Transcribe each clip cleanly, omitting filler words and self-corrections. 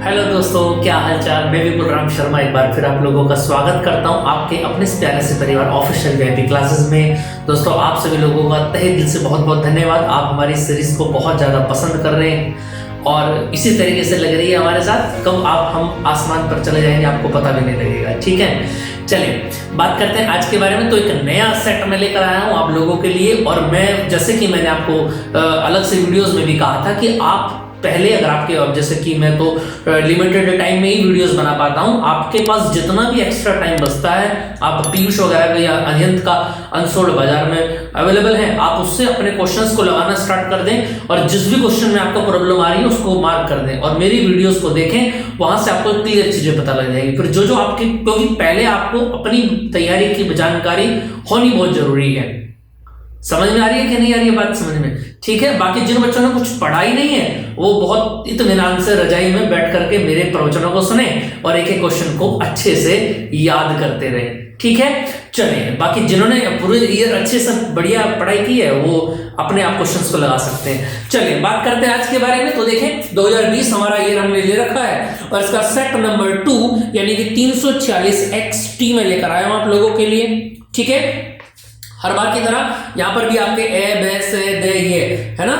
Hello दोस्तों, क्या हालचाल। मैं विपुल राम शर्मा एक बार फिर आप लोगों का स्वागत करता हूं आपके अपने इस प्यारे से परिवार ऑफिशियल वीआईपी क्लासेस में। दोस्तों, आप सभी लोगों का तहे दिल से बहुत बहुत धन्यवाद। आप हमारी सीरीज को बहुत ज़्यादा पसंद कर रहे हैं और इसी तरीके से लग रही है हमारे साथ। कब आप हम आसमान पर चले जाएंगे आपको पता भी नहीं लगेगा। ठीक है, चलिए बात करते हैं आज के बारे में। तो एक नया सेट मैं लेकर आया हूँ आप लोगों के लिए। और मैं जैसे कि मैंने आपको अलग से वीडियोस में भी कहा था कि आप पहले अगर आपके, जैसे कि मैं तो लिमिटेड टाइम में ही वीडियोस बना पाता हूं, आपके पास जितना भी एक्स्ट्रा टाइम बचता है, आप पीयूष वगैरह का या अनंत का अनसोल्ड बाजार में अवेलेबल है, आप उससे अपने क्वेश्चंस को लगाना स्टार्ट कर दें और जिस भी क्वेश्चन में आपको प्रॉब्लम आ रही है उसको मार्क कर दें और मेरी वीडियोस को देखें। वहां से आपको क्लियर चीजें पता लग जाएगी। फिर जो आपके, क्योंकि पहले आपको अपनी तैयारी की जानकारी होनी बहुत जरूरी है। समझ में आ रही है कि नहीं आ रही है बात समझ में? ठीक है। बाकी जिन बच्चों ने कुछ पढ़ा ही नहीं है वो बहुत इत्मीनान से रजाई में बैठ करके मेरे प्रवचनों को सुने और एक एक क्वेश्चन को अच्छे से याद करते रहे। ठीक है, चलिए। बाकी जिन्होंने पूरे ईयर अच्छे से बढ़िया पढ़ाई की है वो अपने आप क्वेश्चंस को लगा सकते हैं। चलिए बात करते हैं आज के बारे में। तो देखें, 2020 हमारा ईयर हमने ले रखा है और इसका सेट नंबर 2 यानी कि 346 XT में लेकर आया हूं आप लोगों के लिए। ठीक है, हर बार की तरह यहां पर भी आपके ए, बे, से, दे, ये है ना,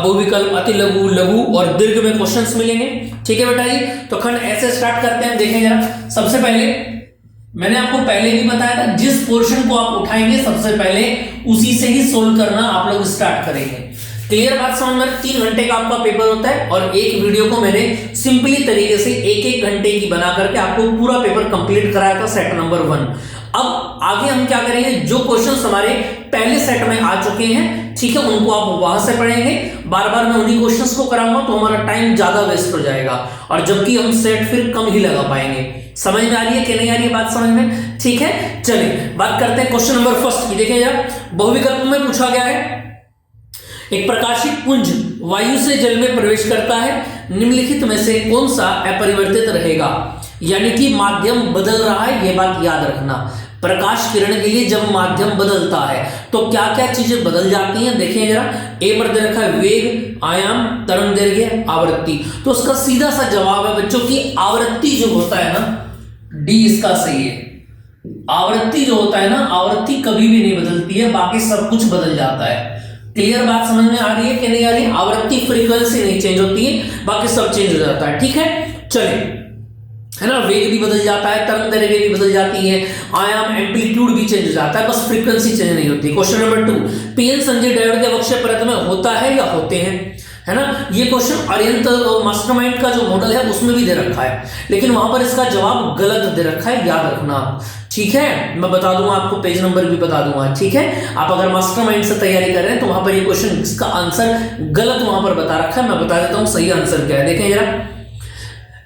बहुविकल्प, अति लघु, लघु और दीर्घ में क्वेश्चंस मिलेंगे। ठीक है बेटा जी, तो खंड ऐसे स्टार्ट करते हैं। देखें जरा, सबसे पहले मैंने आपको पहले भी बताया था, जिस पोर्शन को आप उठाएंगे सबसे पहले उसी से ही सोल्व करना आप लोग स्टार्ट करेंगे। क्लियर बात समझ में? 3 घंटे का आपका पेपर होता है और एक वीडियो को मैंने सिंपली तरीके से 1-1 घंटे की बना करके आपको पूरा पेपर कंप्लीट कराया था, सेट नंबर 1। अब आगे हम क्या करेंगे, जो क्वेश्चंस हमारे पहले सेट में आ चुके हैं, ठीक है, उनको आप वहां से पढ़ेंगे। बार बार मैं उन्हीं क्वेश्चंस को कराऊंगा तो हमारा टाइम ज्यादा वेस्ट हो जाएगा और जबकि हम सेट फिर कम ही लगा पाएंगे। समझ में आ रही है कि नहीं आ रही है बात समझ में? ठीक है, चलिए बात करते हैं क्वेश्चन नंबर फर्स्ट की। देखिए यार, बहुविकल्प में पूछा गया है, एक प्रकाशित पुंज वायु से जल में प्रवेश करता है, निम्नलिखित में से कौन सा अपरिवर्तित रहेगा? यानी कि माध्यम बदल रहा है, यह बात याद रखना। प्रकाश किरण के लिए जब माध्यम बदलता है तो क्या क्या चीजें बदल जाती हैं, देखिए जरा। ए पर दे रखा है वेग, आयाम, तरंग दैर्घ्य, आवृत्ति। तो उसका सीधा सा जवाब है बच्चों की आवृत्ति जो होता है ना, डी इसका सही है। आवृत्ति जो होता है ना, आवृत्ति कभी भी नहीं बदलती है, बाकी सब कुछ बदल जाता है। क्लियर बात समझ में आ रही है कि नहीं आ रही है? आवृत्ति फ्रीक्वेंसी नहीं चेंज होती है, बाकी सब चेंज हो जाता है। ठीक है, चलिए, है ना, वेग भी बदल जाता है, तरंग दैर्घ्य भी बदल जाती है, आयाम, एम्पलीट्यूड भी चेंज हो जाता है, बस फ्रीक्वेंसी चेंज नहीं होती। Question number 2, PN Sanjay diode के अवक्षय परत में होता है या होते हैं, है ना। ये क्वेश्चन अरिहंत मास्टरमाइंड का जो मॉडल है उसमें भी दे रखा है, लेकिन वहां पर इसका जवाब गलत दे रखा है, याद रखना। ठीक है, मैं बता दूंगा आपको, पेज नंबर भी बता दूंगा। ठीक है, आप अगर मास्टरमाइंड से तैयारी कर रहे हैं तो वहां पर ये क्वेश्चन, इसका आंसर गलत वहां पर बता रखा है। मैं बता देता हूं सही आंसर क्या है। देखें जरा,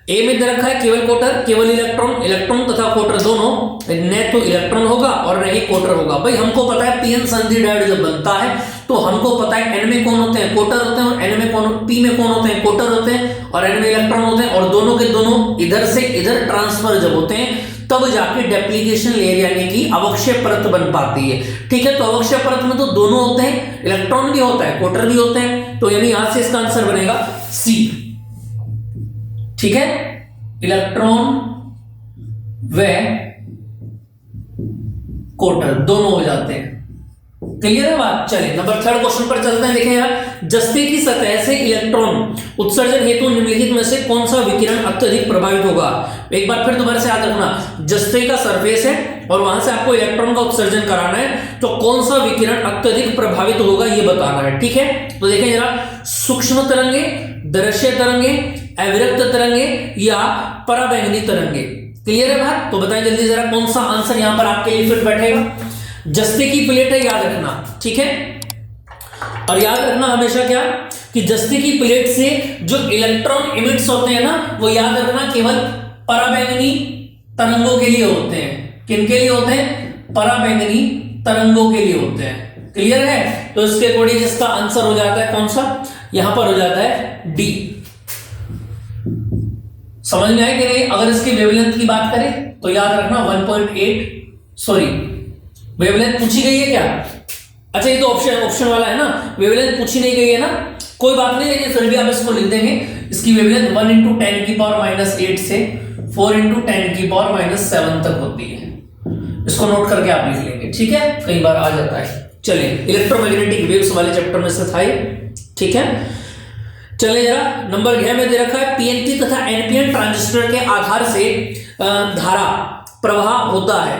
ए में दे रखा है केवल कोटर, केवल इलेक्ट्रॉन, इलेक्ट्रॉन तथा कोटर दोनों, न तो इलेक्ट्रॉन होगा और न ही कोटर होगा। भाई हमको पता है पीएन संधि डायोड जब बनता है तो हमको पता है एन में कौन होते हैं, कोटर होते हैं, और एन में कौन, पी में कौन होते हैं, कोटर होते हैं, और एन में इलेक्ट्रॉन होते हैं, और दोनों के दोनों इधर से इधर ट्रांसफर जब होते हैं तब जाके डेप्लीकेशन लेयर यानी कि अवक्षय परत बन पाती है। ठीक है, तो अवक्षय परत में तो दोनों होते हैं, इलेक्ट्रॉन भी होता है, कोटर भी होते हैं, तो यानी यहां से इसका आंसर बनेगा सी। ठीक है, इलेक्ट्रॉन व कोटर दोनों हो जाते हैं। क्लियर है बात? चलिए नंबर 3 क्वेश्चन पर चलते हैं। देखें यार, जस्ते की सतह से इलेक्ट्रॉन उत्सर्जन हेतु निम्नलिखित में से कौन सा विकिरण अत्यधिक प्रभावित होगा? एक बार फिर दोबारा से याद रखना, जस्ते का सरफेस है और वहां से आपको इलेक्ट्रॉन का उत्सर्जन कराना है, तो कौन सा विकिरण अत्यधिक प्रभावित होगा ये बताना है। ठीक है, तो देखें जरा, सूक्ष्म तरंगे, दृश्य तरंगे, अविरक्त तरंगे या पराबैंगनी तरंगे। क्लियर है बात? तो बताएं जल्दी जरा, कौन सा आंसर यहां पर आपके लिए फिट बैठेगा? जस्ते की प्लेट है, याद रखना। ठीक है, और याद रखना हमेशा क्या, कि जस्ते की प्लेट से जो इलेक्ट्रॉन इमिट्स होते हैं ना, वो याद रखना केवल पराबैंगनी तरंगों के लिए होते हैं। किनके लिए होते हैं? पराबैंगनी तरंगों के लिए होते हैं। क्लियर है? तो इसके अकॉर्डिंग इसका आंसर हो जाता है कौन सा? यहां पर हो जाता है डी। समझ में आए कि नहीं? अगर इसकी वेवलेंथ की बात करें तो याद रखना 1.8, सॉरी वेवलेंथ पूछी गई है क्या? अच्छा, ये तो ऑप्शन वाला है ना, वेवलेंथ पूछी नहीं गई है ना, कोई बात नहीं, लेकिन फिर भी आप इसको लिख देंगे इसकी वेवलेंथ 1 इंटू 10 की पावर माइनस 8 से 4 इंटू 10 की पावर माइनस 7 तक होती है। इसको नोट करके आप लिख लेंगे, ठीक है, कई बार आ जाता है। चलिए, इलेक्ट्रोमैग्नेटिक वेव्स वाले चैप्टर में से था ये, ठीक है। चलिए जरा नंबर 6 में दे रखा है पीएनपी तथा एनपीएन ट्रांजिस्टर के आधार से धारा प्रवाह होता है।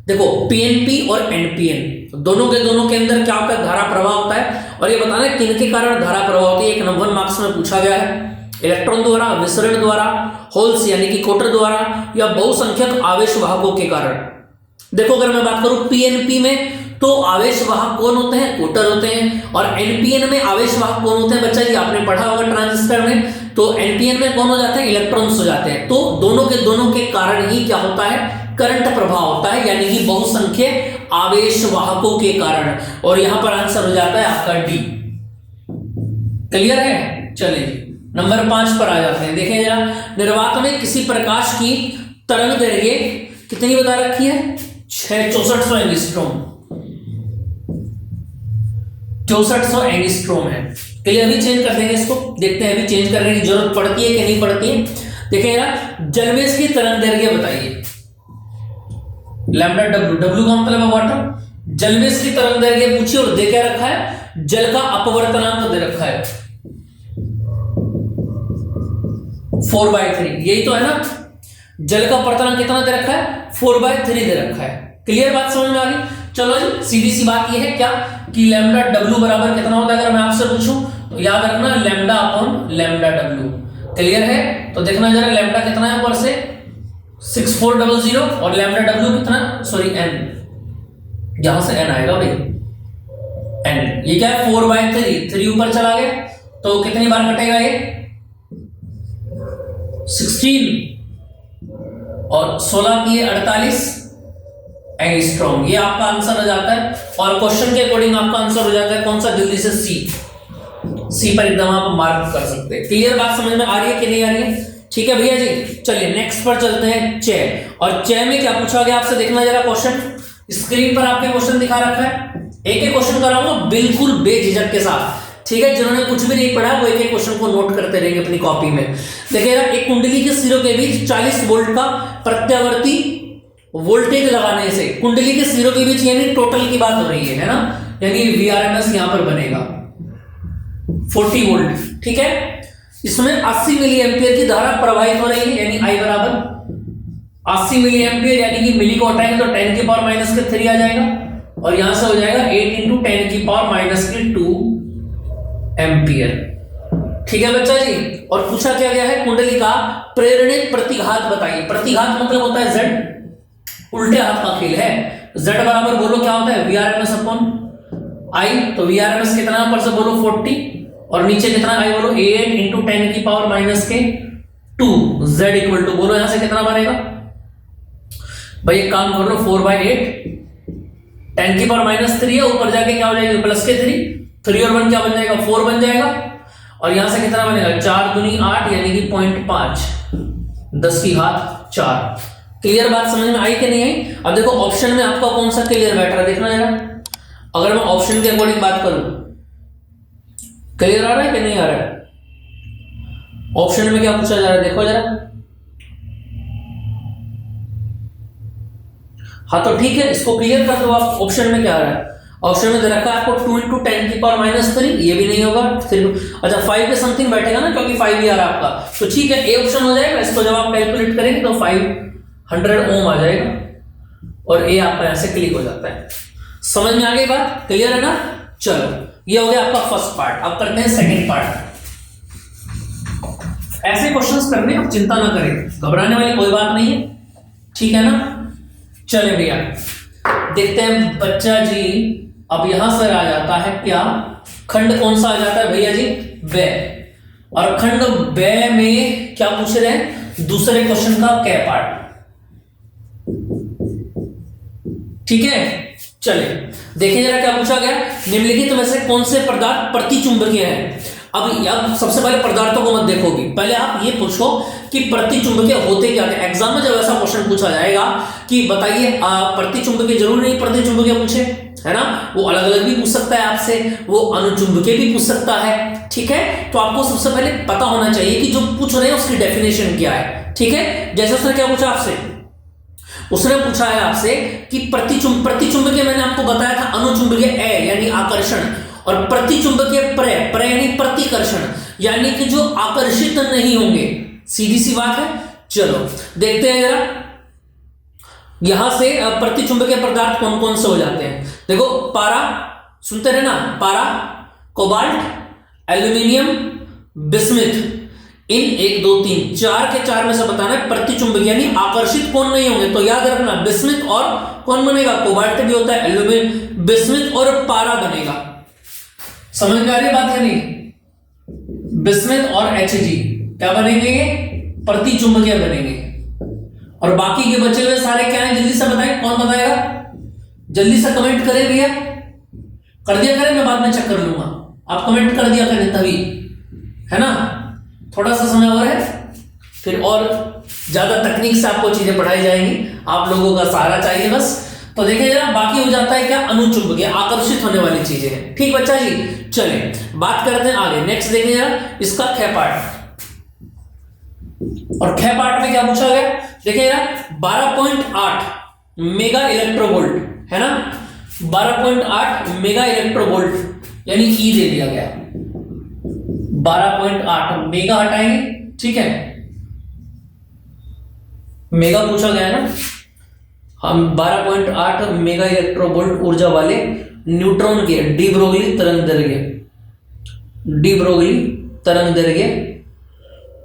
देखो, पीएनपी और एनपीएन दोनों के अंदर क्या होता है, धारा प्रवाह होता है। और ये बताना है किनके कारण धारा प्रवाह होती है। एक नंबर 1 मार्क्स में पूछा गया है, इलेक्ट्रॉन द्वारा, विसरण द्वारा, होल्स यानी कि कोटर द्वारा, या बहुसंख्यक आवेश वाहकों के कारण। देखो, अगर मैं बात करूं पीएनपी में तो आवेश वाहक कौन होते हैं, कोटर होते हैं। और एनपीएन में आवेश वाहक कौन होते हैं बच्चा जी, आपने पढ़ा होगा ट्रांजिस्टर में। तो एनपीएन में कौन हो जाते हैं, इलेक्ट्रॉन्स हो जाते हैं। तो दोनों के कारण ही क्या होता है, करंट प्रभाव होता है, यानी कि बहुसंख्यक आवेश वाहकों के कारण। और यहां पर आंसर हो जाता है आपका डी। क्लियर है। चलिए नंबर 5 पर आ जाते हैं। देखिए जरा, निर्वात में किसी प्रकाश की तरंग दैर्घ्य कितनी बता रखी है, 6400 एंगस्ट्रॉम, 6400 एंगस्ट्रॉम है। चलिए अभी चेंज कर देंगे इसको, देखते हैं अभी चेंज करने की जरूरत पड़ती है कि नहीं पड़ती है। देखिए जरा, जलवेश की तरंग दैर्घ्य बताइए, लैम्डा डब्ल्यू, डब्ल्यू का मतलब है वाटर। जलवेश की तरंग दैर्घ्य पूछिए और दे क्या रखा है, जल का अपवर्तनांक दे रखा है 4/3, यही तो है ना। जल का अपवर्तनांक कितना दे रखा है, 4/3 दे रखा है। क्लियर बात समझ में आ गई। चलो जी, सीधी सी बात ये है क्या कि लैम्डा डब्ल्यू बराबर कितना होता है, अगर मैं आपसे पूछूं तो याद रखना lambda upon lambda W. Clear है। तो देखना जरा, लैम्डा कितना है ऊपर से 6400 और लैम्डा डब्ल्यू कितना, सॉरी एन, यहां से एन आएगा भाई, एन। ये क्या है 4/3, 3 ऊपर चला गया तो कितनी बार कटेगा ये, 16 और 16 की 48 एंगस्ट्रॉम। ये आपका आंसर हो जाता है। और क्वेश्चन के अकॉर्डिंग आपका आंसर हो जाता है कौन सा, जल्दी से सी पर एकदम आप मार्क कर सकते हैं। क्लियर बात समझ में आ रही है कि नहीं आ रही है, ठीक है भैया जी। चलिए नेक्स्ट पर चलते हैं, चय। और चय में क्या पूछा गया आपसे, देखना जरा क्वेश्चन, स्क्रीन पर आपके क्वेश्चन दिखा रखा है। एक एक क्वेश्चन कराऊंगा बिल्कुल बेझिझक के साथ, ठीक है। जिन्होंने कुछ भी नहीं पढ़ा वो एक एक क्वेश्चन को नोट करते रहेंगे अपनी कॉपी में। देखिएगा, एक कुंडली के सिरों के बीच 40 वोल्ट का प्रत्यावर्ती वोल्टेज लगाने से, कुंडली के सिरों के बीच यानी टोटल की बात हो रही है ना, यानी VRMS यहां पर बनेगा 40 वोल्ट, ठीक है। इसमें 80 मिली एम्पियर की धारा प्रवाहित हो रही है, यानी I बराबर 80 मिली एम्पियर, यानी कि मिली को हटाएंगे तो 10 की पावर माइनस के 3 आ जाएगा। और यहां से हो जाएगा 8 इंटू 10 की पावर माइनस के 2 एम्पियर, ठीक है बच्चा जी। और पूछा क्या गया है, कुंडली का प्रेरणित प्रतिघात बताइए। प्रतिघात मतलब होता है Z, उल्टे हाथ का खेल है। Z बराबर बोलो क्या होता है, VRMS अपॉन I। तो VRMS कितना ऊपर से बोलो 40 और नीचे कितना I बोलो 8 इंटू 10 की पावर माइनस के 2। Z इक्वल टू बोलो यहां से कितना बनेगा भाई, एक काम कर लो 4/8, 10 की पावर माइनस 3 है, ऊपर जाके क्या हो जाएगा प्लस के 3 और 1 क्या बन जाएगा 4 बन जाएगा। और यहां से कितना बनेगा 4 दूनी 8 यानी कि 0.5, 10 की घात 4। क्लियर बात समझ में आई कि नहीं आई। अब देखो ऑप्शन में आपका कौन सा क्लियर बैठ रहा है, देखना जरा। अगर मैं ऑप्शन के अकॉर्डिंग बात करूं, क्लियर आ रहा है कि नहीं आ रहा है, ऑप्शन में क्या पूछा जा रहा है देखो जरा। हाँ तो ठीक है, इसको क्लियर कर दो आप। ऑप्शन में क्या आ रहा है, ऑप्शन में दे रखा है आपको 2 इंटू 10 की पावर माइनस 3, ये भी नहीं होगा। अच्छा 5 पे समथिंग बैठेगा ना, क्योंकि 5 भी आ रहा है आपका, तो ठीक है ए ऑप्शन हो जाएगा। इसको जब आप कैलकुलेट करेंगे तो 500 ओम आ जाएगा और ए आपका यहां से क्लिक हो जाता है। समझ में आ गई बात, क्लियर है ना। चलो ये हो गया आपका फर्स्ट पार्ट। अब करते हैं सेकंड पार्ट। ऐसे क्वेश्चंस करने आप चिंता ना करें, घबराने वाली कोई बात नहीं है, ठीक है ना। चले भैया देखते हैं बच्चा जी। अब यहां से आ जाता है क्या, खंड कौन सा आ जाता है भैया जी, वे। और खंड वे में क्या पूछ रहे हैं, दूसरे क्वेश्चन का कै पार्ट, ठीक है। चलिए देखिए जरा क्या पूछा गया, निम्नलिखित में से कौन से पदार्थ प्रतिचुंबकीय हैं। अब सबसे पहले पदार्थों को मत देखोगे, पहले आप ये पूछो कि प्रतिचुंबकीय होते क्या हैं। एग्जाम में जब ऐसा क्वेश्चन पूछा जाएगा कि बताइए प्रतिचुंबकीय, जरूरी नहीं प्रतिचुंबकीय पूछे, है ना, वो अलग अलग भी पूछ सकता है आपसे, वो अनुचुंबकीय भी पूछ सकता है। ठीक है, तो आपको सबसे पहले पता होना चाहिए कि जो पूछ रहे हैं उसकी डेफिनेशन क्या है। ठीक है, जैसे उसने क्या पूछा आपसे, उसने पूछा है आपसे कि प्रतिचुंबकीय मैंने आपको बताया था अनुचुंबकीय ए यानी आकर्षण, और प्रतिचुंबकीय प्र यानी प्रतिकर्षण, यानी कि जो आकर्षित नहीं होंगे। सीधी सी बात है। चलो देखते हैं जरा यहां से प्रतिचुंबकीय पदार्थ कौन कौन से हो जाते हैं। देखो पारा, सुनते रहे ना, पारा, कोबाल्ट, एल्यूमिनियम, बिस्मिथ, इन 1 2 3 4 के 4 में से बताना है प्रतिचुंबकीय यानी आकर्षित कौन नहीं होंगे। तो याद रखना बिस्मिथ और कौन बनेगा, कोबाल्ट भी होता है, एल्यूमिनियम, बिस्मिथ और पारा बनेगा। समझ में आ रही बात है नहीं, बिस्मिथ और Hg क्या बनेंगे, प्रतिचुंबकीय बनेंगे। और बाकी के बचे हुए सारे क्या हैं, जल्दी से बताएं, कौन बताएगा, जल्दी से कमेंट करें भैया, कर दिया करें, मैं बाद में चेक कर लूंगा, आप कमेंट कर दिया करें तभी, है ना, थोड़ा सा समय और है, फिर और ज्यादा तकनीक से आपको चीजें पढ़ाई जाएंगी, आप लोगों का सहारा चाहिए बस। तो देखिए जरा बाकी हो जाता है क्या, अनुचुंबकीय आकर्षित होने वाली चीजें हैं। ठीक बच्चा जी, चले बात करते हैं आगे। नेक्स्ट देखिए जरा इसका ख पार्ट, और ख पार्ट में क्या पूछा गया, देखिए जरा 12.8 मेगा इलेक्ट्रोवोल्ट है ना, 12.8 मेगा इलेक्ट्रोवोल्ट यानी ई दे दिया गया, 12.8 मेगा हटाएंगे, ठीक है, मेगा पूछा गया है ना, हम 12.8 मेगा इलेक्ट्रोवोल्ट ऊर्जा वाले न्यूट्रॉन के डी ब्रोगली तरंग दैर्घ्य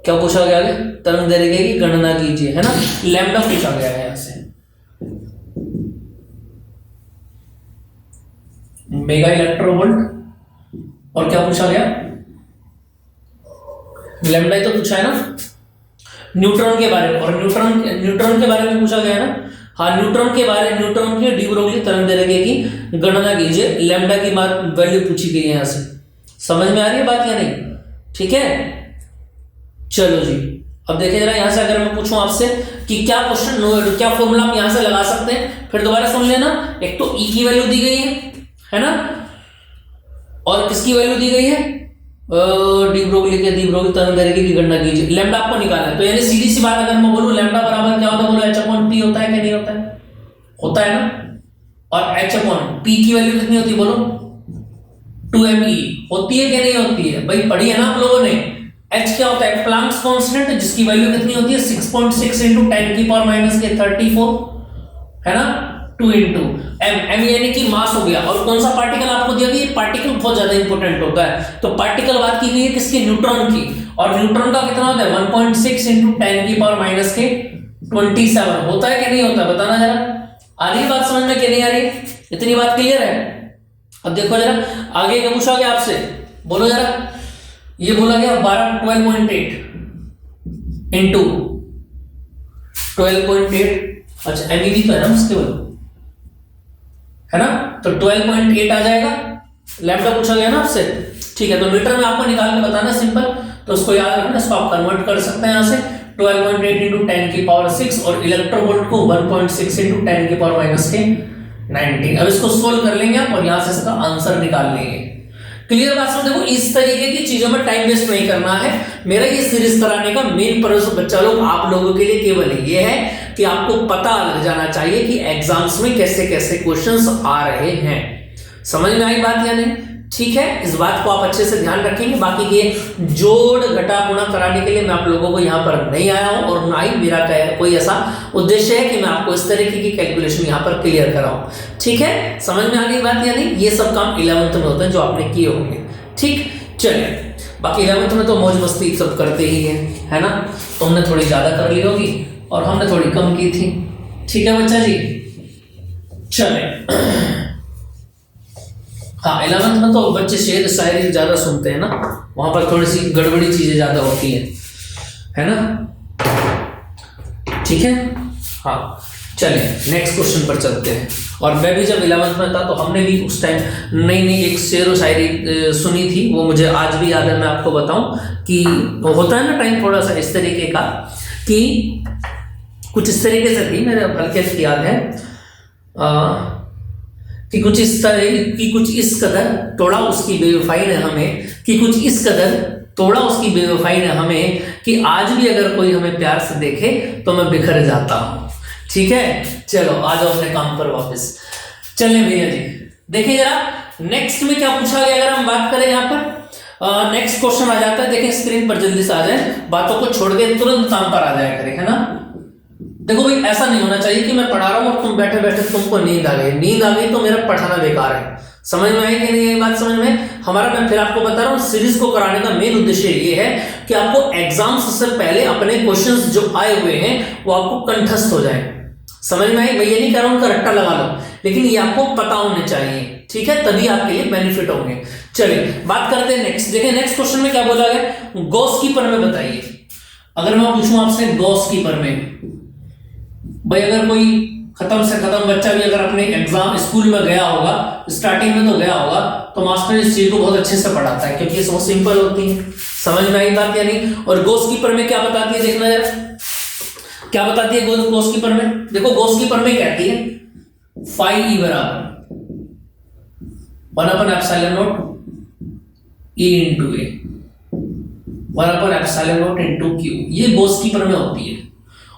क्या पूछा गया है, तरंग दैर्घ्य की गणना कीजिए, है ना, लैम्डा पूछा गया है यहां से, मेगा इलेक्ट्रोवोल्ट और क्या पूछा गया, लैम्डा ही तो पूछा है ना, न्यूट्रॉन के बारे में, और न्यूट्रॉन के बारे में पूछा गया है ना, हाँ न्यूट्रॉन के डी ब्रोगली तरंग दैर्घ्य की गणना कीजिए, लैम्डा की बात वैल्यू पूछी गई है यहां से। समझ में आ रही है बात या नहीं, ठीक है, चलो जी। अब देखिए जरा यहां से अगर मैं पूछूं आपसे कि क्या क्वेश्चन, क्या फॉर्मूला आप यहां से लगा सकते हैं, फिर दोबारा सुन लेना, एक तो ई की वैल्यू दी गई है ना, और किसकी वैल्यू दी गई है, डी ब्रोगली तरंग दैर्घ्य की गणना कीजिए, लैम्डा आपको निकालना है। तो यानी सीधी सी बात अगर मैं बोलूं लैम्डा बराबर क्या होता है, बोलो h/p होता है कि नहीं होता है, होता है ना, और h/p की वैल्यू कितनी होती है बोलो, 2me होती है कि नहीं होती है, भाई पढ़ी है ना आप लोगों ने। h क्या होता है, प्लैंक्स कांस्टेंट, जिसकी वैल्यू कितनी होती है 6.6 × 10⁻⁻34 है ना, 2 × m यानी कि मास हो गया। और कौन सा पार्टिकल आपको दिया गया, ये पार्टिकल बहुत ज्यादा इंपॉर्टेंट होता है, तो पार्टिकल बात की गई है किसकी, न्यूट्रॉन की, और न्यूट्रॉन का कितना होता है 1.6 × 10⁻⁻27 होता है कि नहीं होता है, बताना जरा, आ रही बात समझ में कि नहीं आ रही, इतनी बात क्लियर है। अब देखो जरा आगे क्या पूछा गया आपसे, बोलो जरा, ये बोला गया 12.8 इंटू 12.8, अच्छा एमईवी तो है ना उसके बाद, है ना, तो 12.8 आ जाएगा, लैम्डा पूछा गया ना आपसे, ठीक है, तो मीटर में आपको निकाल के बताना सिंपल, तो उसको याद रखना, इसको आप कन्वर्ट कर सकते हैं यहां से 12.8 × 10⁻6 और इलेक्ट्रोवोल्ट को 1.6 × 10⁻⁻19। अब इसको सोल्व कर लेंगे आप और यहां से इसका आंसर निकाल लेंगे। क्लियर बात समझ, देखो इस तरीके की चीजों में टाइम वेस्ट नहीं करना है। मेरा ये सीरीज कराने का मेन पर्पस बच्चा लोग आप लोगों के लिए केवल ये है कि आपको पता लग जाना चाहिए कि एग्जाम्स में कैसे कैसे क्वेश्चंस आ रहे हैं। समझ में आई बात या नहीं, ठीक है, इस बात को आप अच्छे से ध्यान रखेंगे। बाकी के जोड़ घटा गुणा कराने के लिए मैं आप लोगों को यहाँ पर नहीं आया हूँ, और ना ही मेरा कोई ऐसा उद्देश्य है कि मैं आपको इस तरीके की कैलकुलेशन यहाँ पर क्लियर कराऊं। ठीक है, समझ में आ गई बात या नहीं, ये सब काम 11th में होते हैं जो आपने किए होंगे। ठीक, चलिए, बाकी 11th में तो मौज मस्ती सब करते ही है ना, तो हमने थोड़ी ज्यादा कर ली होगी और हमने थोड़ी कम की थी। ठीक है बच्चा जी, चले, हाँ 11th में तो बच्चे शेर शायरी ज्यादा सुनते हैं ना, वहां पर थोड़ी सी गड़बड़ी चीजें ज्यादा होती हैं, है ना, ठीक है, हाँ चलिए नेक्स्ट क्वेश्चन पर चलते हैं। और मैं भी जब 11th में था तो हमने भी उस टाइम नई एक शेर व शायरी सुनी थी, वो मुझे आज भी याद है। मैं आपको बताऊं कि होता है ना टाइम थोड़ा सा इस तरीके का, कि कुछ इस तरीके से थी, मेरे हल्के से याद है कि कुछ इस तरह कि कुछ इस कदर तोड़ा उसकी बेवफाई ने हमें, कि कुछ इस कदर तोड़ा उसकी बेवफाई ने हमें, कि आज भी अगर कोई हमें प्यार से देखे तो मैं बिखर जाता हूं। ठीक है, चलो आ जाओ अपने काम पर वापस। चलें भैया जी, देखिए जरा नेक्स्ट में क्या पूछा गया। अगर हम बात करें यहाँ पर नेक्स्ट क्वेश्चन आ जाता है, देखें स्क्रीन पर जल्दी से आ जाए, बातों को छोड़ के तुरंत काम पर आ जाया करें, है ना। देखो भाई ऐसा नहीं होना चाहिए कि मैं पढ़ा रहा हूं और तुम बैठे बैठे तुमको नींद आ गई तो मेरा पढ़ाना बेकार है। समझ में आई कि नहीं ये बात? समझ में हमारा, मैं फिर आपको बता रहा हूं, सीरीज को कराने का मेन उद्देश्य ये है कि आपको एग्जाम्स से पहले अपने क्वेश्चंस जो आए हुए हैं वो आपको कंठस्थ हो जाए। समझ में आई? मैं ये नहीं कह रहा हूं रट्टा लगा लो, लेकिन ये आपको पता होने चाहिए, ठीक है, तभी आपके लिए बेनिफिट होंगे। चलिए बात करते हैं नेक्स्ट। देखिए नेक्स्ट क्वेश्चन में क्या बोला गया, गॉस कीपर में बताइए। अगर मैं पूछूं आपसे गॉस कीपर में, भाई अगर कोई खत्म से खत्म बच्चा भी अगर अपने एग्जाम स्कूल में गया होगा, स्टार्टिंग में तो गया होगा, तो मास्टर इस चीज को बहुत अच्छे से पढ़ाता है क्योंकि ये बहुत सिंपल होती है। समझ में आई बात या नहीं? और गॉस कीपर में क्या बताती है, देखना जरा क्या बताती है गॉस कीपर में। देखो गॉस कीपर में कहती है फाई ई बराबर 1/ε0 E into A 1/ε0 into Q, ये गॉस कीपर में होती है।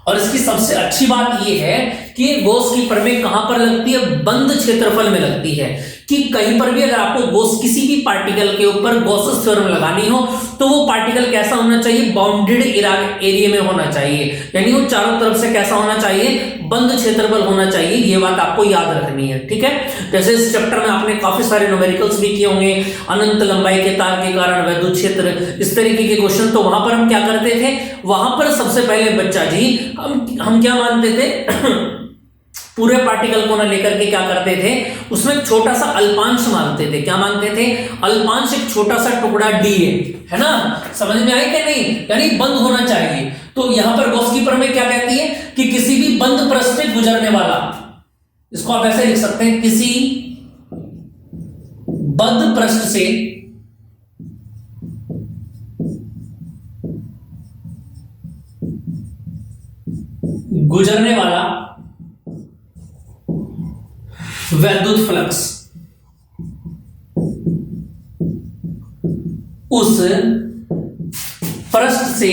और इसकी सबसे अच्छी बात यह है कि गॉस कीपर में कहां पर लगती है, बंद क्षेत्रफल में लगती है। कि कहीं पर भी अगर आपको गॉस किसी भी पार्टिकल के ऊपर गॉसेस थ्योरम लगानी हो तो वो पार्टिकल कैसा होना चाहिए, बाउंडेड एरिया में होना चाहिए, यानी वो चारों तरफ से कैसा होना चाहिए, बंद क्षेत्रफल होना चाहिए। ये बात आपको याद रखनी है, ठीक है। जैसे इस चैप्टर में आपने काफी सारे न्यूमेरिकल्स भी किए होंगे, अनंत लंबाई के तार के कारण वैद्युत क्षेत्र, इस तरीके के क्वेश्चन। तो वहां पर हम क्या करते थे, वहां पर सबसे पहले बच्चा जी हम क्या मानते थे पूरे पार्टिकल को ना लेकर के क्या करते थे, उसमें छोटा सा अल्पांश मानते थे। क्या मानते थे, अल्पांश, एक छोटा सा टुकड़ा डी है ना। समझ में आए क्या नहीं, यानी बंद होना चाहिए। तो यहां पर गॉस कीपर में क्या कहती है कि किसी भी बंद पृष्ठ से गुजरने वाला, इसको आप ऐसे लिख सकते हैं, किसी बंद पृष्ठ से गुजरने वाला वैद्युत फ्लक्स उस पृष्ठ से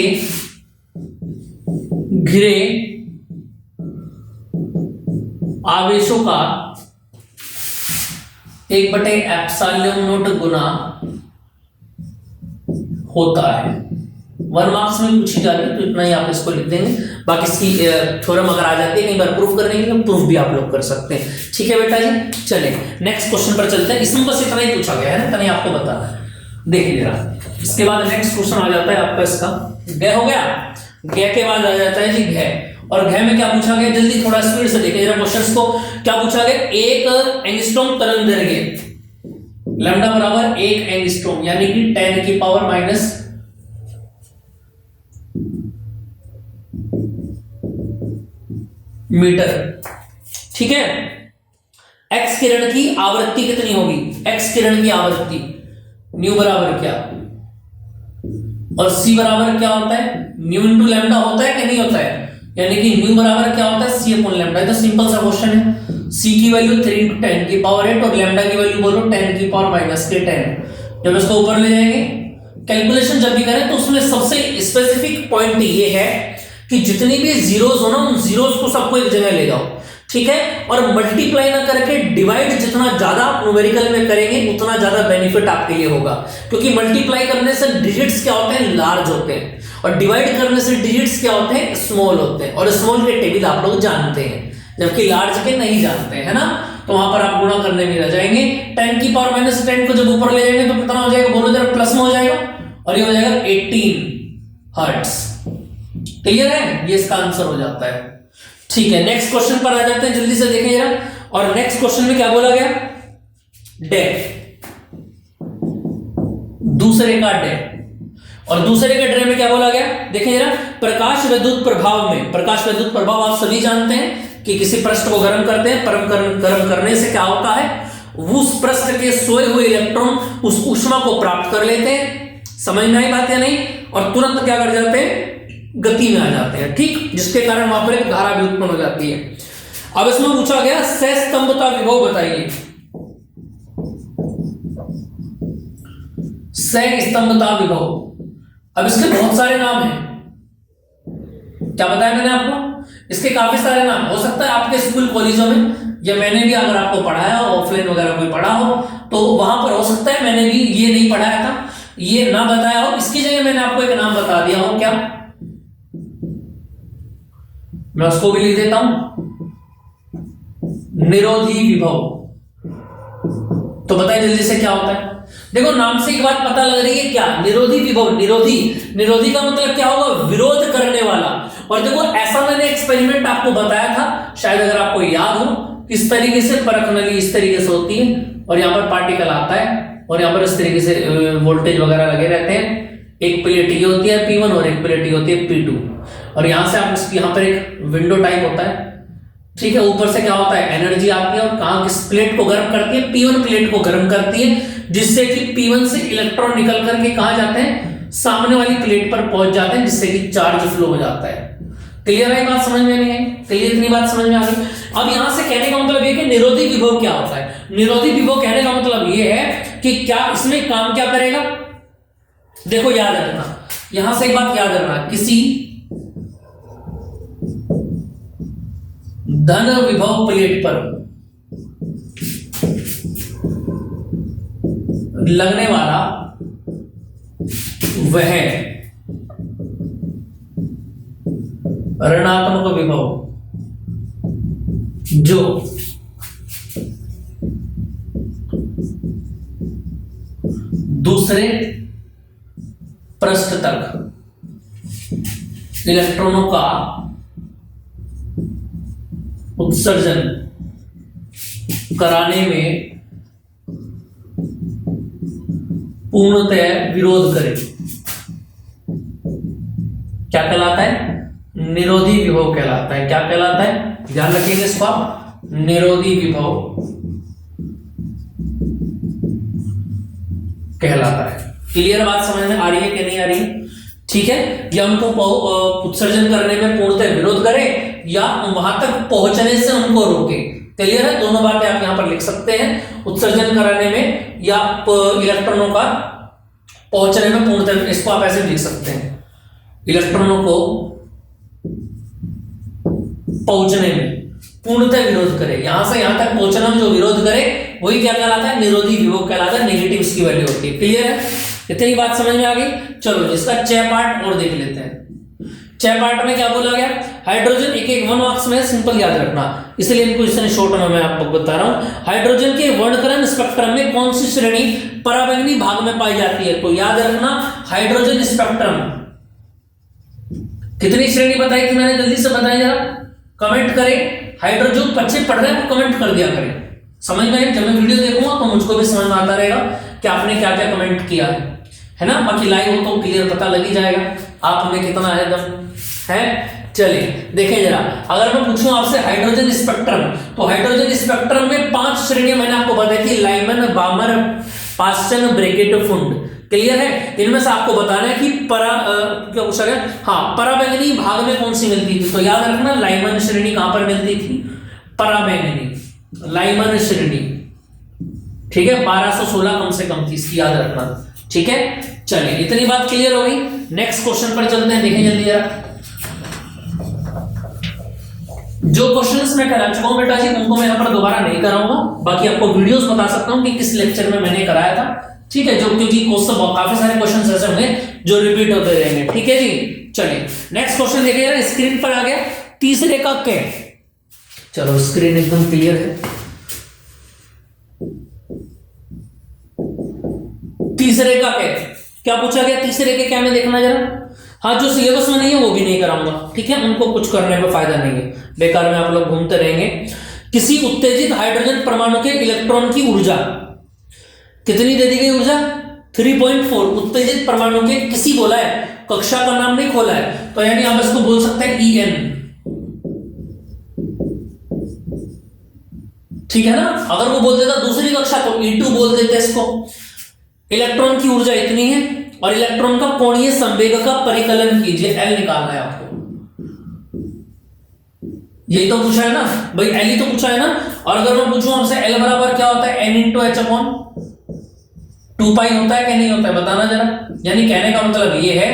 घिरे आवेशों का 1/ε0 गुना होता है। 1 मार्क्स में पूछी जा रही है तो इतना ही आप इसको लिख देंगे। बाकी इसकी थ्योरम अगर आ जाती है कई बार प्रूफ करने के लिए, प्रूफ भी आप लोग कर सकते हैं। ठीक है बेटा जी, चले नेक्स्ट क्वेश्चन पर चलते हैं। इसमें बस इतना ही पूछा गया है ना, इतना ही आपको बताना है। देखिए जरा, इसके बाद नेक्स्ट क्वेश्चन आ जाता है आपका, इसका गय हो गया, गय के बाद आ जाता है जी घय। और घय में क्या पूछा गया, जल्दी थोड़ा स्पीड से देखिए जरा क्वेश्चंस को। क्या पूछा गया, 1 एंगस्ट्रॉम तरंग दैर्घ्य लैम्डा बराबर 1 एंगस्ट्रॉम, यानी कि 10⁻⁻⁻ मीटर, ठीक है। एक्स किरण की आवृत्ति कितनी होगी, एक्स किरण की आवृत्ति न्यू बराबर क्या, और सी बराबर क्या होता है, न्यू इंटू लैम्डा होता है कि नहीं होता है, यानी कि न्यू बराबर क्या होता है, सी अपॉन लैम्डा। तो सिंपल सा क्वेश्चन है। सी की वैल्यू 3 × 10⁸ और लैम्डा की वैल्यू बोलो 10⁻⁻10। जब इसको ऊपर ले जाएंगे, कैलकुलेशन जब भी करें तो उसमें सबसे स्पेसिफिक पॉइंट ये है कि जितनी भी जीरोस हो ना, उन जीरोस को सबको एक जगह ले जाओ, ठीक है। और मल्टीप्लाई ना करके डिवाइड जितना ज्यादा आप न्यूमेरिकल में करेंगे उतना ज्यादा बेनिफिट आपके लिए होगा, क्योंकि मल्टीप्लाई करने से डिजिट्स क्या होते हैं, लार्ज होते हैं, और डिवाइड करने से डिजिट्स क्या होते हैं, स्मॉल होते हैं। और स्मॉल के टेबल आप लोग जानते हैं, जबकि लार्ज के नहीं जानते हैं, है ना। तो वहां पर आप गुणा करने में रह जाएंगे। 10⁻⁻10 को जब ऊपर ले जाएंगे तो कितना हो जाएगा, बोलो जरा, प्लस में हो जाएगा, और ये हो जाएगा 18 हर्ट्ज। क्लियर है, ये इसका आंसर हो जाता है। ठीक है, नेक्स्ट क्वेश्चन पर आ जाते हैं, जल्दी से देखें जरा। और नेक्स्ट क्वेश्चन में क्या बोला गया, डे, दूसरे का डे। और दूसरे के डे में क्या बोला गया, देखें जरा। प्रकाश विद्युत प्रभाव में, प्रकाश विद्युत प्रभाव आप सभी जानते हैं कि किसी पृष्ठ को गर्म करते हैं, गर्म करने से क्या होता है, उस पृष्ठ के सोए हुए इलेक्ट्रॉन उस ऊष्मा को प्राप्त कर लेते हैं। समझ में आई बात या नहीं, और तुरंत क्या कर जाते हैं, गति में आ जाते हैं, ठीक, जिसके कारण वहां पर एक धारा भी उत्पन्न हो जाती है। अब इसमें पूछा गया सहस्तंभता विभव बताइए। सह स्तंभता विभव। अब इसके बहुत सारे नाम हैं, क्या बताया मैंने आपको, इसके काफी सारे नाम। हो सकता है आपके स्कूल कॉलेजों में, या मैंने भी अगर आपको पढ़ाया हो, ऑफलाइन वगैरह कोई पढ़ा हो, तो वहां पर हो सकता है मैंने भी ये नहीं पढ़ाया था, ये ना बताया हो, इसकी जगह मैंने आपको एक नाम बता दिया हो। क्या, मैं उसको भी लिख देता हूं, निरोधी विभव। तो बताइए जल्दी से क्या होता है। देखो नाम से एक बात पता लग रही है, क्या, निरोधी विभव। निरोधी का मतलब क्या होगा, विरोध करने वाला। और देखो ऐसा मैंने एक्सपेरिमेंट आपको बताया था, शायद अगर आपको याद हो, किस तरीके से परख नली इस तरीके से होती है और यहाँ पर पार्टिकल आता है और यहाँ पर इस तरीके से वोल्टेज वगैरह लगे रहते हैं। एक प्लेट ये होती है P1 और एक प्लेट ये होती है P2, और यहाँ से आप यहाँ पर एक विंडो टाइप होता है, ठीक है। ऊपर से क्या होता है, एनर्जी आती है और कहाँ किस प्लेट को गर्म करती है, P1 प्लेट को गर्म करती है, जिससे कि P1 से इलेक्ट्रॉन निकल करके कहाँ जाते हैं, सामने वाली प्लेट पर पहुंच जाते हैं, जिससे कि चार्ज फ्लो हो जाता है। क्लियर है, बात समझ में नहीं आई? क्लियर, इतनी बात समझ में आ गई। अब यहां से कहने का मतलब ये कि निरोधी विभव क्या होता है। निरोधी विभव कहने का मतलब ये है कि क्या इसमें काम क्या करेगा। देखो याद रखना, यहां से एक बात याद रखना, किसी धन विभव प्लेट पर लगने वाला वह ऋणात्मक विभव जो दूसरे पृष्ठ तक इलेक्ट्रॉनों का उत्सर्जन कराने में पूर्णतः विरोध करे, क्या कहलाता है, निरोधी विभव कहलाता है। क्या कहलाता है, ध्यान रखिएगा इसको आप, निरोधी विभव कहलाता है। क्लियर, बात समझ में आ रही है कि नहीं आ रही है? ठीक है, या उनको उत्सर्जन करने में पूर्णतः विरोध करे या वहां तक पहुंचने से उनको रोके। क्लियर है, दोनों बातें आप यहां पर लिख सकते हैं, उत्सर्जन कराने में या इलेक्ट्रॉनों का पहुंचने में पूर्णतः, इसको आप ऐसे लिख सकते हैं, इलेक्ट्रॉनों को पहुंचने में पूर्णतः विरोध करे, यहां से यहां तक पहुंचना में जो विरोध करे वही क्या कहलाता है, निरोधी विभव कहलाता है। नेगेटिव इसकी वैल्यू होती है। क्लियर है, इतनी बात समझ में आ गई। चलो जिसका 6 पार्ट और देख लेते हैं। 6 पार्ट में क्या बोला गया, हाइड्रोजन एक एक 1 मार्क्स में, सिंपल याद रखना, इसलिए इनको इतने शॉर्ट में मैं आपको बता रहा हूं। हाइड्रोजन के वर्णक्रम स्पेक्ट्रम में कौन सी श्रेणी पराबैंगनी भाग में पाई जाती है, तो याद रखना हाइड्रोजन स्पेक्ट्रम कितनी श्रेणी बताई थी मैंने, जल्दी से बताएं जरा, कमेंट करें। हाइड्रोजन बच्चे पढ़ रहे हैं वो कमेंट कर दिया करें, समझ में, जब मैं वीडियो देखूंगा तो मुझको भी समझ में आता रहेगा कि आपने क्या क्या कमेंट किया है ना। बाकी लाइव हो तो क्लियर पता लग ही जाएगा आप हमें कितना है दम है। चलिए देखें जरा, अगर मैं पूछूं आपसे हाइड्रोजन स्पेक्ट्रम, तो हाइड्रोजन स्पेक्ट्रम में 5 श्रेणियां मैंने आपको बताई थी, लाइमन, बामर, पास्चन, ब्रैकेट, फुंड। क्लियर है, इनमें से आपको बताना है कि क्या पूछा गया, हाँ, पराबैंगनी भाग में कौन सी मिलती थी, तो याद रखना लाइमन श्रेणी कहां पर मिलती थी, पराबैंगनी लाइमन श्रेणी, ठीक है, 1216 कम से कम थी, इसकी याद रखना, ठीक है। चलिए इतनी बात क्लियर हो गई, नेक्स्ट क्वेश्चन पर चलते हैं, देखें जल्दी जरा। जो क्वेश्चंस मैं करा चुका हूं बेटा जी, उनको मैं यहां पर दोबारा नहीं कराऊंगा, बाकी आपको वीडियोस बता सकता हूं कि किस लेक्चर में मैंने कराया था, ठीक है, जो क्योंकि क्वेश्चन काफी सारे क्वेश्चंस ऐसे होंगे जो रिपीट होते रहेंगे, ठीक है जी। चलिए नेक्स्ट क्वेश्चन देखिए जरा, स्क्रीन पर आ गया, तीसरे का के, चलो स्क्रीन एकदम क्लियर है, तीसरे का क्या पूछा गया, तीसरे के क्या में देखना जरा। हाँ, जो सिलेबस में नहीं है वो भी नहीं कराऊंगा, ठीक है, उनको कुछ करने में फायदा नहीं है, बेकार में आप लोग घूमते रहेंगे। किसी उत्तेजित हाइड्रोजन परमाणु के इलेक्ट्रॉन की ऊर्जा कितनी दे दी गई, ऊर्जा 3.4, उत्तेजित परमाणु के किसी बोला है, कक्षा का नाम नहीं खोला है, तो यानी आप इसको बोल सकते हैं En, ठीक है ना। अगर वो बोल देता दूसरी कक्षा तो E2 बोल देते इसको। इलेक्ट्रॉन की ऊर्जा इतनी है और इलेक्ट्रॉन का कोणीय संवेग का परिकलन कीजिए, L निकालना है आपको, यही तो पूछा है ना भाई, L ही तो पूछा है ना। और अगर मैं पूछूं आपसे L बराबर क्या होता है, N × H/2 2 पाई होता है कि नहीं होता है, बताना जरा। यानी कहने का मतलब ये है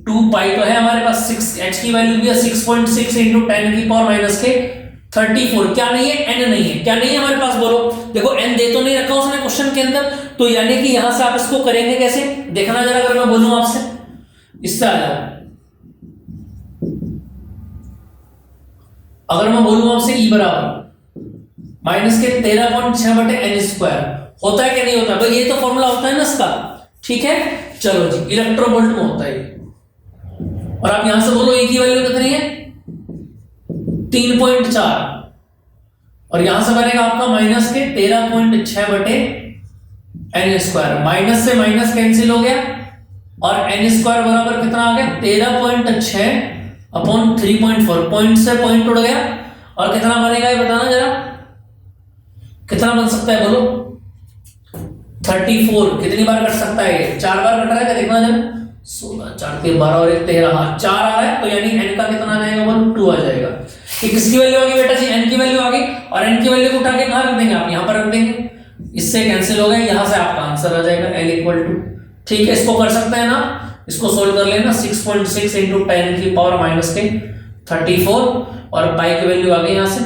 2 पाई तो है हमारे पास, 6 h की वैल्यू भी है 6.6 इंटू 10 की पावर माइनस के 34। क्या नहीं है, n नहीं है। क्या नहीं है हमारे पास, बोलो। देखो n दे तो नहीं रखा उसने क्वेश्चन के अंदर, तो यानी कि यहां से आप इसको करेंगे कैसे, देखना जरा। अगर मैं बोलूं आपसे, इससे आ जाओ। अगर मैं बोलूं आपसे E बराबर माइनस के 13.6 बटे एन स्क्वायर, होता है कि नहीं होता भाई, ये तो फॉर्मूला होता है ना इसका, ठीक है। चलो जी, इलेक्ट्रोवोल्ट में होता है। और आप यहां से बोलो ए की वैल्यू कितनी है, 3.4, और यहां से बनेगा आपका माइनस के 13.6 बटे एन स्क्वायर। माइनस से माइनस कैंसिल हो गया, और एन स्क्वायर बराबर कितना आ गया, 13.6 अपॉन 3.4। पॉइंट से पॉइंट उड़ गया, और कितना बनेगा ये बताना जरा, कितना बन सकता है बोलो। 34 कितनी बार कट सकता है ये, 4 बार कट रहा है क्या, देखना जरा। 16 4 के 12 और 1 13, हाँ 4 आ रहा है, तो यानी n का कितना आ जाएगा बोलो, 2 आ जाएगा। ये किसकी वैल्यू आ गई बेटा जी, n की वैल्यू आ गई। और n की वैल्यू को उठा के कहां रख देंगे, आप यहां पर रख देंगे, इससे कैंसिल हो गया, यहां से आपका आंसर आ जाएगा l इक्वल टू, ठीक है। इसको कर सकते हैं ना, इसको सोल्व कर लेना। 6.6 इंटू 10 की पावर माइनस के 34, और पाई की वैल्यू आ गई यहां से,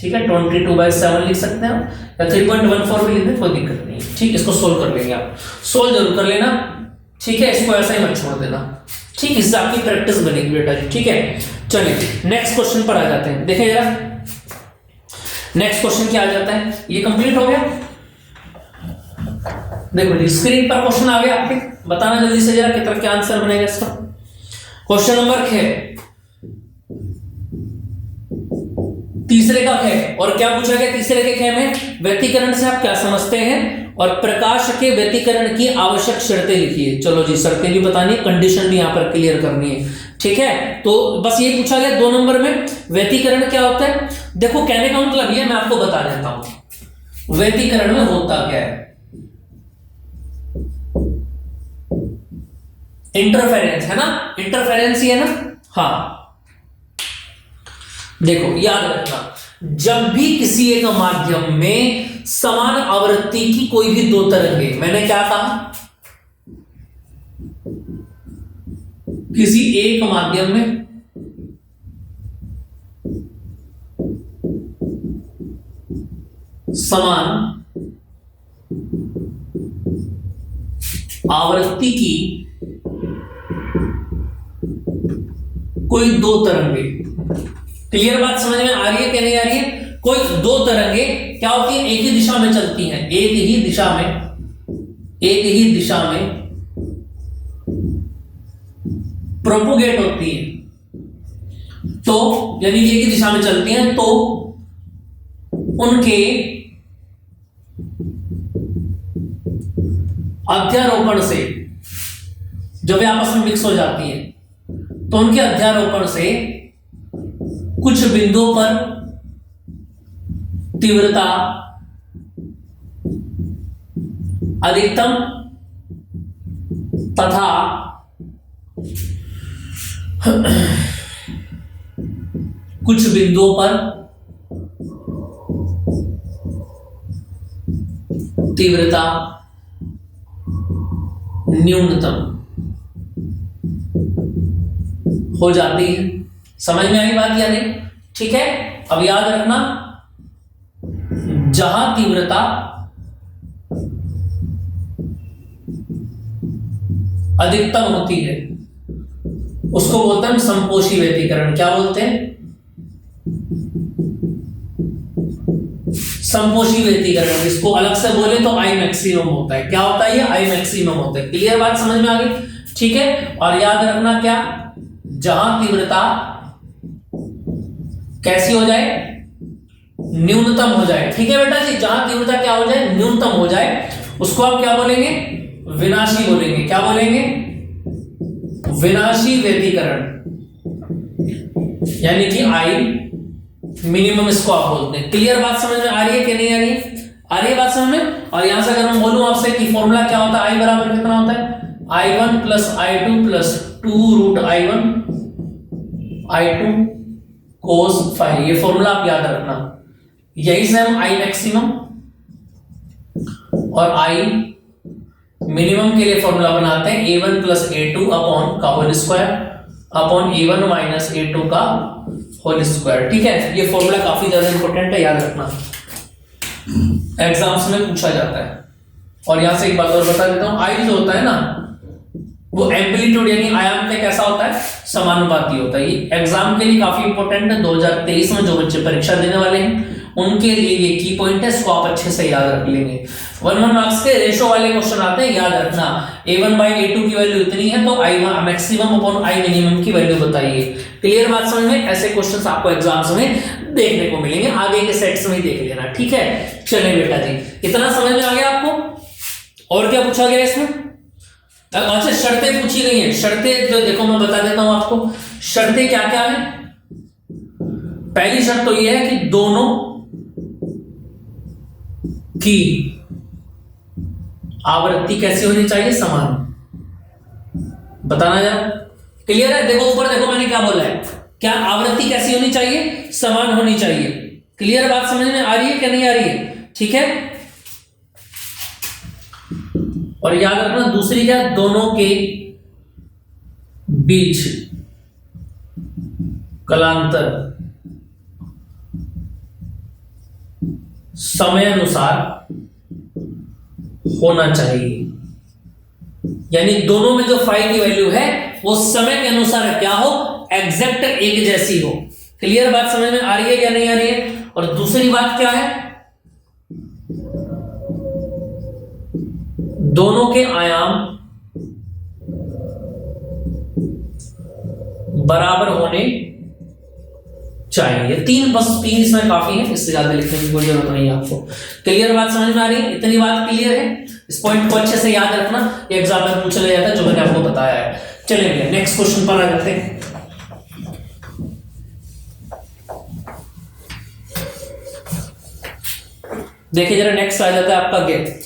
ठीक है। 22/7 लिख सकते हैं आप, या 3.14 भी लिख दें, कोई दिक्कत नहीं है, ठीक। इसको सोल्व कर लेंगे आप, सोल्व जरूर कर लेना, ठीक है। इसको ऐसा ही मत छोड़ देना, ठीक। इससे आपकी प्रैक्टिस बनेगी बेटा जी, ठीक है। चलिए नेक्स्ट क्वेश्चन पर आ जाते हैं, देखें जरा नेक्स्ट क्वेश्चन क्या आ जाता है। ये कंप्लीट हो गया, देखो स्क्रीन पर क्वेश्चन आ गया आपके, बताना जल्दी से जरा कितना क्या आंसर बनेगा इसका। क्वेश्चन नंबर 6, तीसरे का ख, और क्या पूछा गया तीसरे के ख में, व्यतिकरण से आप क्या समझते हैं, और प्रकाश के व्यतिकरण की आवश्यक शर्तें लिखिए। चलो जी, शर्तें भी बतानी है, कंडीशन भी यहां पर क्लियर करनी है, ठीक है। तो बस ये पूछा गया 2 नंबर में, व्यतिकरण क्या होता है। देखो कहने का मतलब ये मैं आपको बता देता हूं, व्यतिकरण में होता क्या है। इंटरफेरेंस है ना, इंटरफेरेंस ही है ना, हाँ। देखो याद रखना, जब भी किसी एक माध्यम में समान आवृत्ति की कोई भी 2 तरंगे, मैंने क्या कहा, किसी एक माध्यम में समान आवृत्ति की कोई 2 तरंगे, क्लियर बात समझ में आ रही है कि नहीं आ रही है। कोई 2 तरंगे क्या होती है, एक ही दिशा में चलती हैं, एक ही दिशा में प्रोपोगेट होती है, तो यानी एक ही दिशा में चलती हैं, तो उनके अध्यारोपण से, जब वे आपस में मिक्स हो जाती है, तो उनके अध्यारोपण से कुछ बिंदुओं पर तीव्रता अधिकतम तथा कुछ बिंदुओं पर तीव्रता न्यूनतम हो जाती है। समझ में आई बात या नहीं, ठीक है। अब याद रखना, जहां तीव्रता अधिकतम होती है उसको बोलते हैं समपोषी व्यतिकरण। क्या बोलते हैं, समपोषी व्यतिकरण। इसको अलग से बोले तो आई मैक्सिमम होता है। क्या होता है ये, आई मैक्सिमम होता है। क्लियर बात समझ में आ गई, ठीक है। और याद रखना क्या, जहां तीव्रता कैसी हो जाए, न्यूनतम हो जाए, ठीक है बेटा जी। जहां तीव्रता क्या हो जाए, न्यूनतम हो जाए, उसको आप क्या बोलेंगे, विनाशी बोलेंगे। क्या बोलेंगे, विनाशी व्यतिकरण, यानी कि आई मिनिमम इसको आप बोलते हैं। क्लियर बात समझ में आ रही है कि नहीं आ रही है, आ रही है बात समझ में। और यहां से अगर मैं बोलूं आपसे कि फॉर्मूला क्या होता है, आई बराबर कितना होता है, I1 plus I2 plus 2 root I1 I2 cos phi. ये फॉर्मूला आप याद रखना, यही से हम आई मैक्सिमम और आई मिनिमम के लिए फॉर्मूला बनाते हैं a1 प्लस a2 अपॉन का whole square upon a1 minus a2 का होल स्क्वायर। ठीक है, ये फॉर्मूला काफी ज्यादा इंपॉर्टेंट है, याद रखना, एग्जाम्स में पूछा जाता है। और यहां से एक बात और बता देता हूं, आई जो होता है ना वो एम्पलीट्यूड यानी आयाम में कैसा होता है, समानुपाती होता है। ये एग्जाम के लिए काफी इंपॉर्टेंट है, 2023 में जो बच्चे परीक्षा देने वाले हैं उनके लिए ये की पॉइंट है, इसको आप अच्छे से याद रख लेंगे। 1-1 मार्क्स के रेशो वाले क्वेश्चन आते हैं, याद रखना a1 बाई a2 की वैल्यू इतनी है तो i maximum upon i minimum की वैल्यू बताइए। क्लियर बात समझ में? ऐसे क्वेश्चंस आपको एग्जाम्स में देखने को मिलेंगे, आगे के सेट्स में देख लेना। ठीक है, चलिए बेटा जी, इतना समझ में आ गया आपको? और क्या पूछा गया इसमें? अच्छा, शर्तें पूछी गई हैं। शर्तें तो देखो मैं बता देता हूं आपको, शर्तें क्या क्या है। पहली शर्त तो यह है कि दोनों की आवृत्ति कैसी होनी चाहिए, समान। बताना जरा, क्लियर है? देखो ऊपर देखो मैंने क्या बोला है, क्या आवृत्ति कैसी होनी चाहिए, समान होनी चाहिए। क्लियर बात समझ में आ रही है क्या नहीं आ रही है? ठीक है, और याद रखना दूसरी क्या, दोनों के बीच कलांतर समय अनुसार होना चाहिए, यानी दोनों में जो फाई की वैल्यू है वो समय के अनुसार क्या हो, एग्जैक्ट एक जैसी हो। क्लियर बात समझ में आ रही है या नहीं आ रही है? और दूसरी बात क्या है, दोनों के आयाम बराबर होने चाहिए। तीन, बस तीन इसमें काफी है, इससे ज्यादा लिखने की कोई जरूरत नहीं है आपको। क्लियर बात समझ में आ रही है? इतनी बात क्लियर है, इस पॉइंट को अच्छे से याद रखना, एग्जाम में पूछा जाता है जो मैंने आपको बताया है। चलिए नेक्स्ट क्वेश्चन पर आ जाते हैं। देखिए जरा, नेक्स्ट आ जाता है आपका गैप,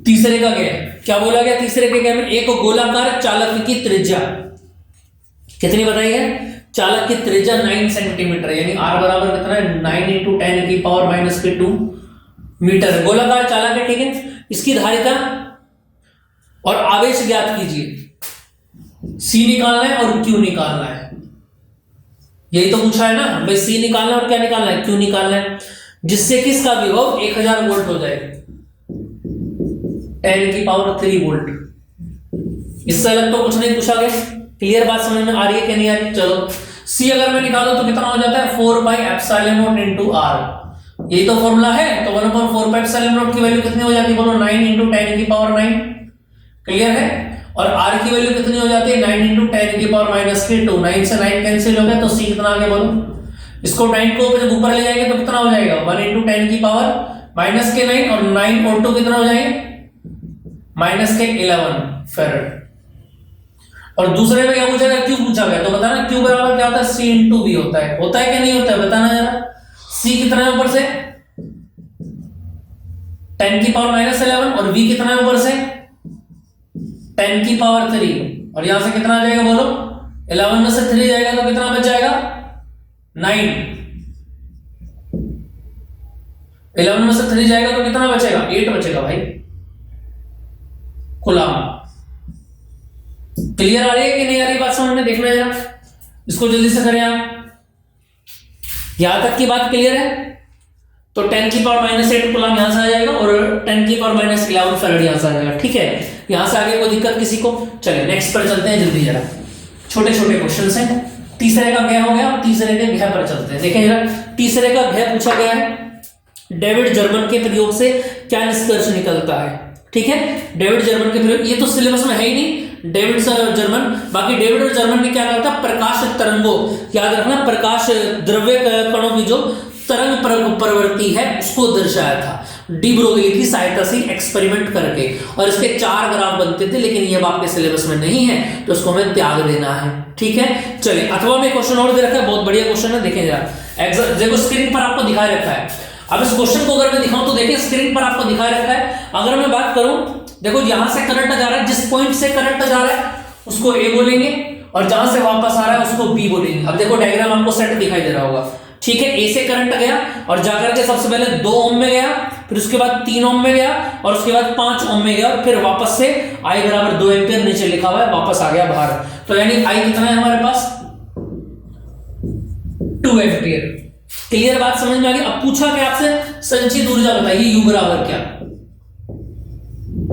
तीसरे का गैप। क्या बोला गया तीसरे के गैप में? एक गोलाकार चालक की त्रिज्या कितनी बताई है? चालक की त्रिज्या 9 सेंटीमीटर, यानी r बराबर कितना है, 9 इंटू 10 की पावर माइनस के 2 मीटर। गोलाकार चालक है, ठीक है, इसकी धारिता और आवेश ज्ञात कीजिए। c निकालना है और q निकालना है, यही तो पूछा है ना भाई, c निकालना और क्या निकालना है, q निकालना है, जिससे किसका विभव 1000 वोल्ट हो जाएगा, 10 की पावर 3 वोल्ट। इससे अलग तो कुछ नहीं पूछा गया। क्लियर बात समझ में आ रही है कि नहीं आ रही? चलो, c अगर मैं निकालूं तो कितना हो जाता है, 4/ε0 इंटू r। यही तो फॉर्मूला है, तो 1/4/ε0 की वैल्यू कितनी हो जाती है, बोलो 9 इंटू 10 की पावर 9। क्लियर है? और r की वैल्यू कितनी हो जाती है, 9 इंटू 10 की पावर माइनस के 2। 9 से 9 कैंसिल हो गया तो c कितना आ गया बोलो? इसको 9 को जब ऊपर ले जाएंगे तो कितना हो जाएगा, 1 इंटू 10 की पावर माइनस के 9, और 9 और 2 कितना हो जाएंगे, माइनस के 11 फेरेड। और दूसरे में क्या पूछा गया, क्यू पूछा गया, तो बताना क्यू बराबर क्या होता है, c इंटू v होता है। होता है क्या नहीं होता है, बताना जरा। c कितना है ऊपर से, 10 की पावर माइनस 11, और v कितना है ऊपर से, 10 की पावर 3, और यहां से कितना आ जाएगा बोलो, 11 में से 3 जाएगा तो कितना बच जाएगा, 9। 11 में से 3 जाएगा तो कितना बचेगा, 8 बचेगा भाई, कूलम। क्लियर आ रही है कि नहीं आ रही बात समझ में? देखना है जरा, इसको जल्दी से करें आप। यहां तक की बात क्लियर है? तो 10 की पावर माइनस 8 कूलम यहां से आ जाएगा, और 10 की पावर माइनस 11 फैराड यहां से आ जाएगा। ठीक है, यहां से आगे कोई दिक्कत किसी को? चलिए नेक्स्ट पर चलते हैं जल्दी जरा, छोटे छोटे क्वेश्चन हैं। तीसरे का गैप हो गया, तीसरे के गैप पर चलते हैं। देखें जरा, तीसरे का गैप पूछा गया है, डेविड जर्मन के प्रयोग से क्या निष्कर्ष निकलता है। ठीक है, डेविड जर्मन के प्रयोग, ये तो सिलेबस में है ही नहीं डेविड जर्मन। बाकी डेविड और जर्मन ने क्या कहा था, प्रकाश तरंगों, याद रखना, प्रकाश द्रव्य कणों की जो तरंग प्रवृत्ति है उसको दर्शाया था डी ब्रोगली की सहायता से एक्सपेरिमेंट करके, और इसके 4 ग्राफ बनते थे, लेकिन ये अब आपके सिलेबस में नहीं है तो इसको हमें त्याग देना है। ठीक है, चलिए अथवा में क्वेश्चन और दे रखा है, बहुत बढ़िया क्वेश्चन है, देखें जरा, देखो स्क्रीन पर आपको दिखाई रखा है। अब इस क्वेश्चन को अगर मैं दिखाऊं तो देखिए स्क्रीन पर आपको दिखाई रखा है। अगर मैं बात करूं, देखो यहां से करंट जा रहा है, जिस पॉइंट से करंट जा रहा है उसको ए बोलेंगे, और जहां से वापस आ रहा है उसको बी बोलेंगे। अब देखो डायग्राम आपको सेट दिखाई दे रहा होगा। ठीक है, ए से करंट गया और जाकर के सबसे पहले 2 ओम में गया, फिर उसके बाद 3 ओम में गया और उसके बाद 5 ओम में गया और फिर वापस से आई बराबर 2 एम्पियर नीचे लिखा हुआ है, वापस आ गया बाहर। तो यानी आई कितना है हमारे पास 2 एम्पियर। क्लियर बात समझ में आ गई। अब पूछा क्या आपसे, संचित ऊर्जा बताइए यू बराबर क्या,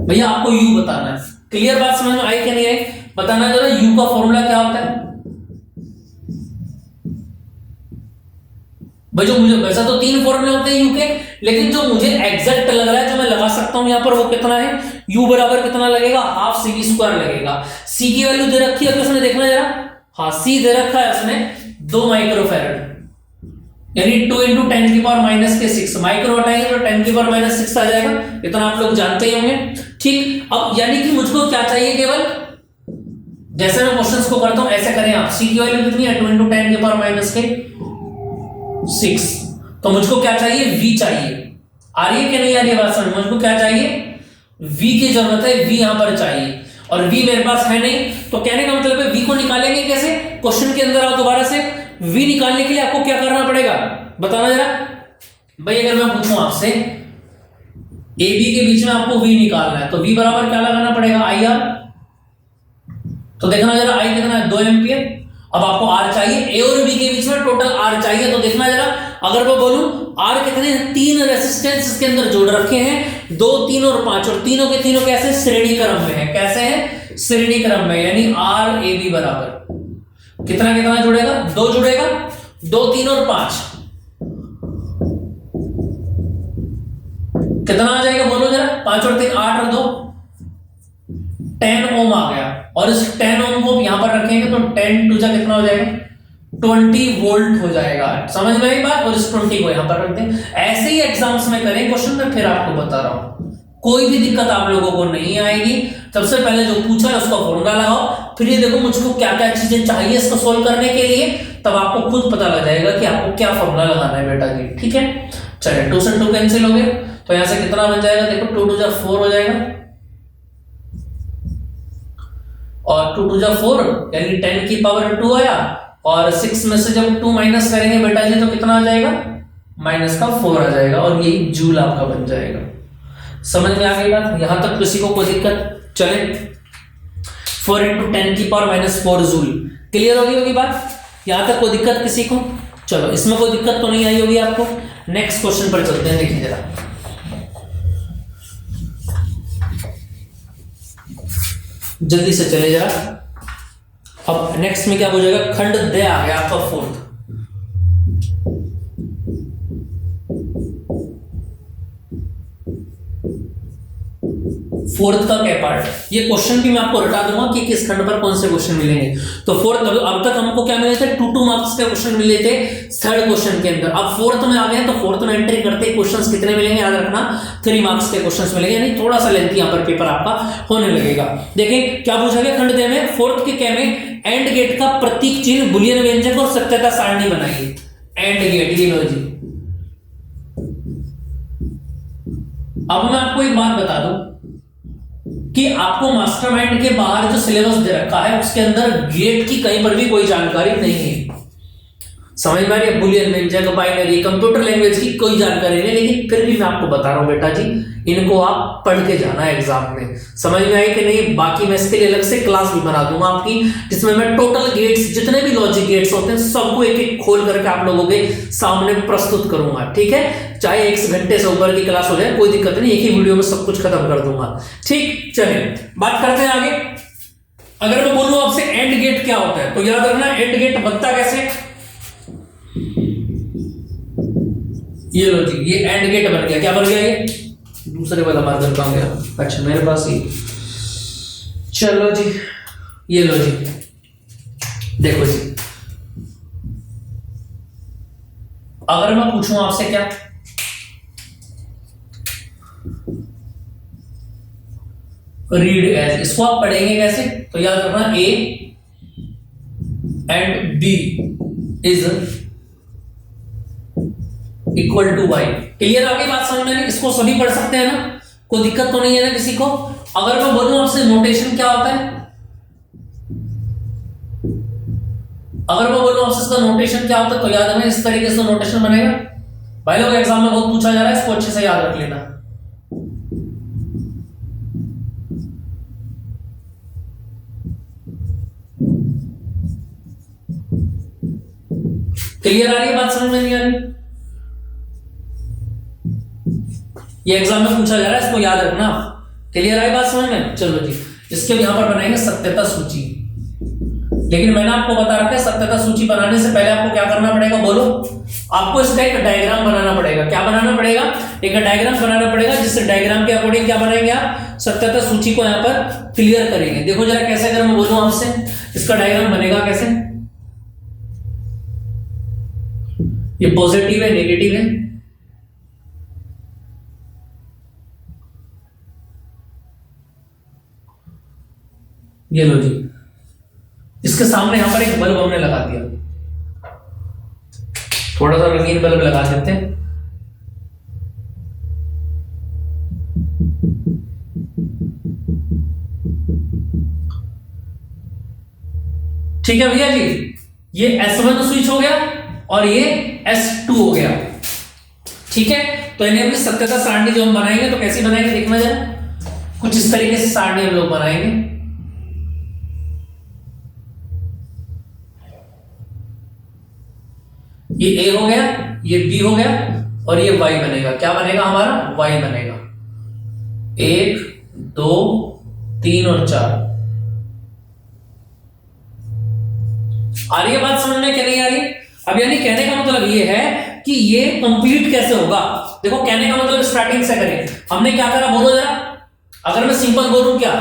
भैया आपको यू बताना है। क्लियर बात समझ में आई कि नहीं आई, बताना जरा यू का फॉर्मूला क्या होता है भाई। जो मुझे वैसा तो 3 फॉर्मूले होते हैं यू के, लेकिन जो मुझे एग्जैक्ट लग रहा है, जो मैं लगा सकता हूं यहां पर, वो कितना है, यू बराबर कितना लगेगा, हाफ सी स्क्वायर लगेगा। सी की वैल्यू दे रखी है तो उसने देखना जरा, हाँ सी दे रखा है उसने 2 माइक्रोफैरड, यानी 2 × 10⁻⁻6 माइक्रो हटाएंगे तो 10⁻⁻6 आ जाएगा। इतना आप लोग जानते ही होंगे। ठीक, अब यानी कि मुझको क्या चाहिए, केवल जैसे मैं क्वेश्चंस को करता हूं ऐसे करें आप। सी की वैल्यू कितनी है 2 × 10⁻⁻6, तो मुझको क्या चाहिए, v चाहिए। आ रही है कि नहीं आ रही है बात समझ, मुझको क्या चाहिए, v की जरूरत है, v यहां पर चाहिए और v मेरे पास है नहीं। तो कहने का मतलब है v को निकालेंगे कैसे, क्वेश्चन के अंदर आओ दोबारा से। v निकालने के लिए आपको क्या करना पड़ेगा, बताना जरा भाई। अगर मैं पूछूं आपसे AB के बीच में आपको v निकालना है, तो v बराबर क्या लगाना पड़ेगा, IR। तो देखना जरा I कितना है 2 एम्पियर। अब आपको R चाहिए, A और B के बीच में टोटल R चाहिए। तो देखना जरा, अगर मैं बोलूं R कितने, 3 रेसिस्टेंस इसके अंदर जोड़ रखे हैं, 2, 3 और 5, और तीनों के तीनों कैसे, श्रेणी क्रम में है। कैसे है, श्रेणी क्रम में, यानी R AB बराबर कितना कितना जुड़ेगा, 2 जुड़ेगा, 2, 3 और 5 कितना आ जाएगा, बोलो जरा। 5 और 3 8 और 2 10 ओम आ गया। और इस 10 ओम को यहां पर रखेंगे तो 10 टू जा कितना हो जाएगा, 20 वोल्ट हो जाएगा। समझ में आई बात। और इस 20 को यहां पर रख दें। ऐसे ही एग्जाम्स में करें क्वेश्चन में, फिर आपको बता रहा हूं, कोई भी दिक्कत आप लोगों को नहीं आएगी। सबसे पहले जो पूछा है उसका फॉर्मूला लगाओ, फिर ये देखो मुझको क्या क्या चीजें चाहिए इसको सोल्व करने के लिए, तब आपको खुद पता लग जाएगा कि आपको क्या फॉर्मूला लगाना है बेटा जी। ठीक है, चलिए 2 से 2 कैंसिल हो गए, तो यहां से कितना बन जाएगा, देखो 2 2 4 हो जाएगा और 2 2 4 यानी 10 की पावर 2 आया। और 6 में से जब 2 माइनस करेंगे बेटा जी तो कितना आ जाएगा, माइनस का 4 आ जाएगा और यही जूल आपका बन जाएगा। समझ में आ गई बात, यहां तक किसी को कोई दिक्कत, चले 4 × 10⁻⁻4 जूल। क्लियर होगी बात, यहां तक कोई दिक्कत किसी को, चलो इसमें कोई दिक्कत तो नहीं आई होगी आपको। नेक्स्ट क्वेश्चन पर चलते हैं, देखिए जरा जल्दी से चले जरा। अब नेक्स्ट में क्या पूछेगा, खंड द आ गया आपका 4th। का क्या पार्ट, ये क्वेश्चन भी मैं आपको रटा दूंगा कि किस खंड पर कौन से क्वेश्चन मिलेंगे। तो 4th, अब तक हमको क्या मिले थे, 2 मार्क्स के क्वेश्चन मिले थे 3rd क्वेश्चन के अंदर। अब 4th में आ गए, तो 4th में एंट्री करते क्वेश्चंस कितने मिलेंगे, याद रखना 3 मार्क्स के क्वेश्चंस मिलेंगे, यानी थोड़ा सा लेंथी यहां पर पेपर आपका होने लगेगा। देखिए क्या पूछा गया, खंड द में 4th के क्या में, एंड गेट का प्रतीक चिन्ह, बुलियन व्यंजक और सत्यता सारणी बनाइए। एंड गेट, ये लो जी। अब मैं आपको एक बात बता दूं कि आपको मास्टरमाइंड के बाहर जो सिलेबस दे रखा है उसके अंदर गेट की कहीं पर भी कोई जानकारी नहीं है। समझ में आ रही है, बुलियन व्यंजक, बाइनरी, कंप्यूटर लैंग्वेज की कोई जानकारी नहीं, लेकिन फिर भी मैं आपको बता रहा हूं बेटा जी, इनको आप पढ़ के जाना है एग्जाम में। समझ में आई कि नहीं, बाकी मैं इसके लिए अलग से क्लास भी बना दूंगा आपकी, जिसमें मैं टोटल गेट्स, जितने भी लॉजिक गेट्स होते हैं सबको एक एक खोल करके आप लोगों के सामने प्रस्तुत करूंगा। ठीक है, चाहे 1 घंटे से ऊपर की क्लास हो जाए कोई दिक्कत नहीं, एक ही वीडियो में सब कुछ खत्म कर दूंगा। ठीक, चलिए बात करते हैं आगे। अगर मैं बोलूं आपसे एंड गेट क्या होता है, तो याद रखना एंड गेट बनता कैसे, ये लो जी, ये एंड गेट बन गया। क्या बन गया, ये दूसरे वाला मार्कर कहां गया, अच्छा मेरे पास ही, चलो जी ये लो जी, देखो जी। अगर मैं पूछूं आपसे क्या, रीड एज, इसको आप पढ़ेंगे कैसे, तो याद रखना A and B is equal to Y. Clear आ गई बात समझ में, इसको सभी पढ़ सकते हैं ना, कोई दिक्कत तो नहीं है ना किसी को। अगर मैं बोलूं आपसे नोटेशन क्या होता है, अगर मैं बोलूं आपसे इसका नोटेशन क्या होता है, तो याद रखना इस तरीके से नोटेशन बनेगा। भाई लोग एग्जाम में बहुत पूछा जा रहा है, इसको अच्छे से याद रख लेना। क्लियर आ रही है बात, समझ में नहीं आ रही? ये एग्जाम में पूछा जा रहा है, इसको याद रखना। क्लियर आई बात समझ में? चलो जी, इसके भी यहां पर बनाएंगे सत्यता सूची। लेकिन मैंने आपको बता रखा है सत्यता सूची बनाने से पहले आपको क्या करना पड़ेगा, बोलो? आपको इसका एक डायग्राम बनाना पड़ेगा। क्या बनाना पड़ेगा? एक डायग्राम बनाना पड़ेगा, जिससे डायग्राम के अकॉर्डिंग क्या बनाएंगे आप, सत्यता सूची को यहाँ पर क्लियर करेंगे। देखो जरा कैसे, अगर मैं बोलूं आपसे इसका डायग्राम बनेगा कैसे? ये पॉजिटिव है, नेगेटिव है, ये लो जी। इसके सामने यहां पर एक बल्ब हमने लगा दिया, थोड़ा सा रंगीन बल्ब लगा देते हैं। ठीक है भैया जी, ये S1 स्विच हो गया और ये S2 हो गया। ठीक है, तो इन्हें अपनी सत्यता सारणी जो हम बनाएंगे तो कैसी बनाएंगे देखना जरा, कुछ इस तरीके से सारणी हम लोग बनाएंगे। ये A हो गया, ये B हो गया और ये Y बनेगा। क्या बनेगा हमारा? Y बनेगा। 1 2 3 और 4। आ रही है बात समझ में, क्या नहीं आ रही? अब यानी कहने का मतलब ये है कि ये कंप्लीट कैसे होगा। देखो कहने का मतलब स्टार्टिंग से करें। हमने क्या करा बोलो जरा, अगर मैं सिंपल बोलूं क्या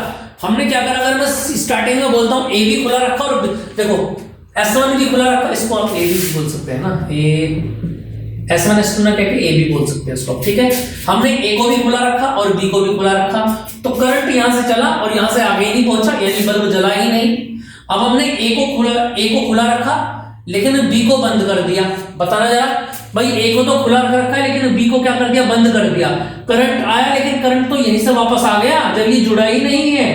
हमने क्या करा, अगर मैं स्टार्टिंग में बोलता हूं A भी खुला रखा और देखो S1 भी खुला रखा, इसको आप A भी बोल सकते हैं ना, S1 S2 ना कहकर A भी बोल सकते हैं इसको। ठीक है, हमने A को भी खुला रखा और B को भी खुला रखा, तो करंट यहां से चला और यहां से आगे नहीं पहुंचा, यानी बल्ब जला ही नहीं। अब हमने A को खुला रखा लेकिन B को बंद कर दिया। बताना जरा भाई, A को तो खुला रखा है लेकिन B को क्या कर दिया, बंद कर दिया। करंट आया लेकिन करंट तो यहीं से वापस आ गया, जब ये जुड़ा ही नहीं है।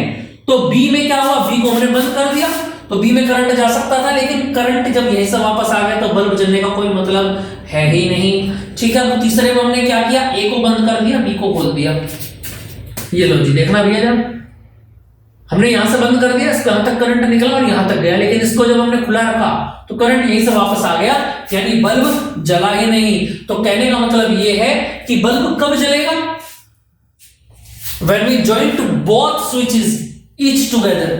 तो B में क्या हुआ, B को हमने बंद कर दिया, तो B में करंट जा सकता था, लेकिन करंट जब यहीं से वापस आ गया तो बल्ब जलने का कोई मतलब है ही नहीं। ठीक है, तो तीसरे में हमने क्या किया, A को बंद कर दिया, B को खोल दिया। ये लो जी, देखना भैया जरा, हमने यहां से बंद कर दिया, इसके यहां तक करंट निकला और यहां तक गया, लेकिन इसको जब हमने खुला रखा तो करंट यहीं से वापस आ गया, यानी बल्ब जला ही नहीं। तो कहने का मतलब ये है कि बल्ब कब जलेगा, when we join to both switches each together।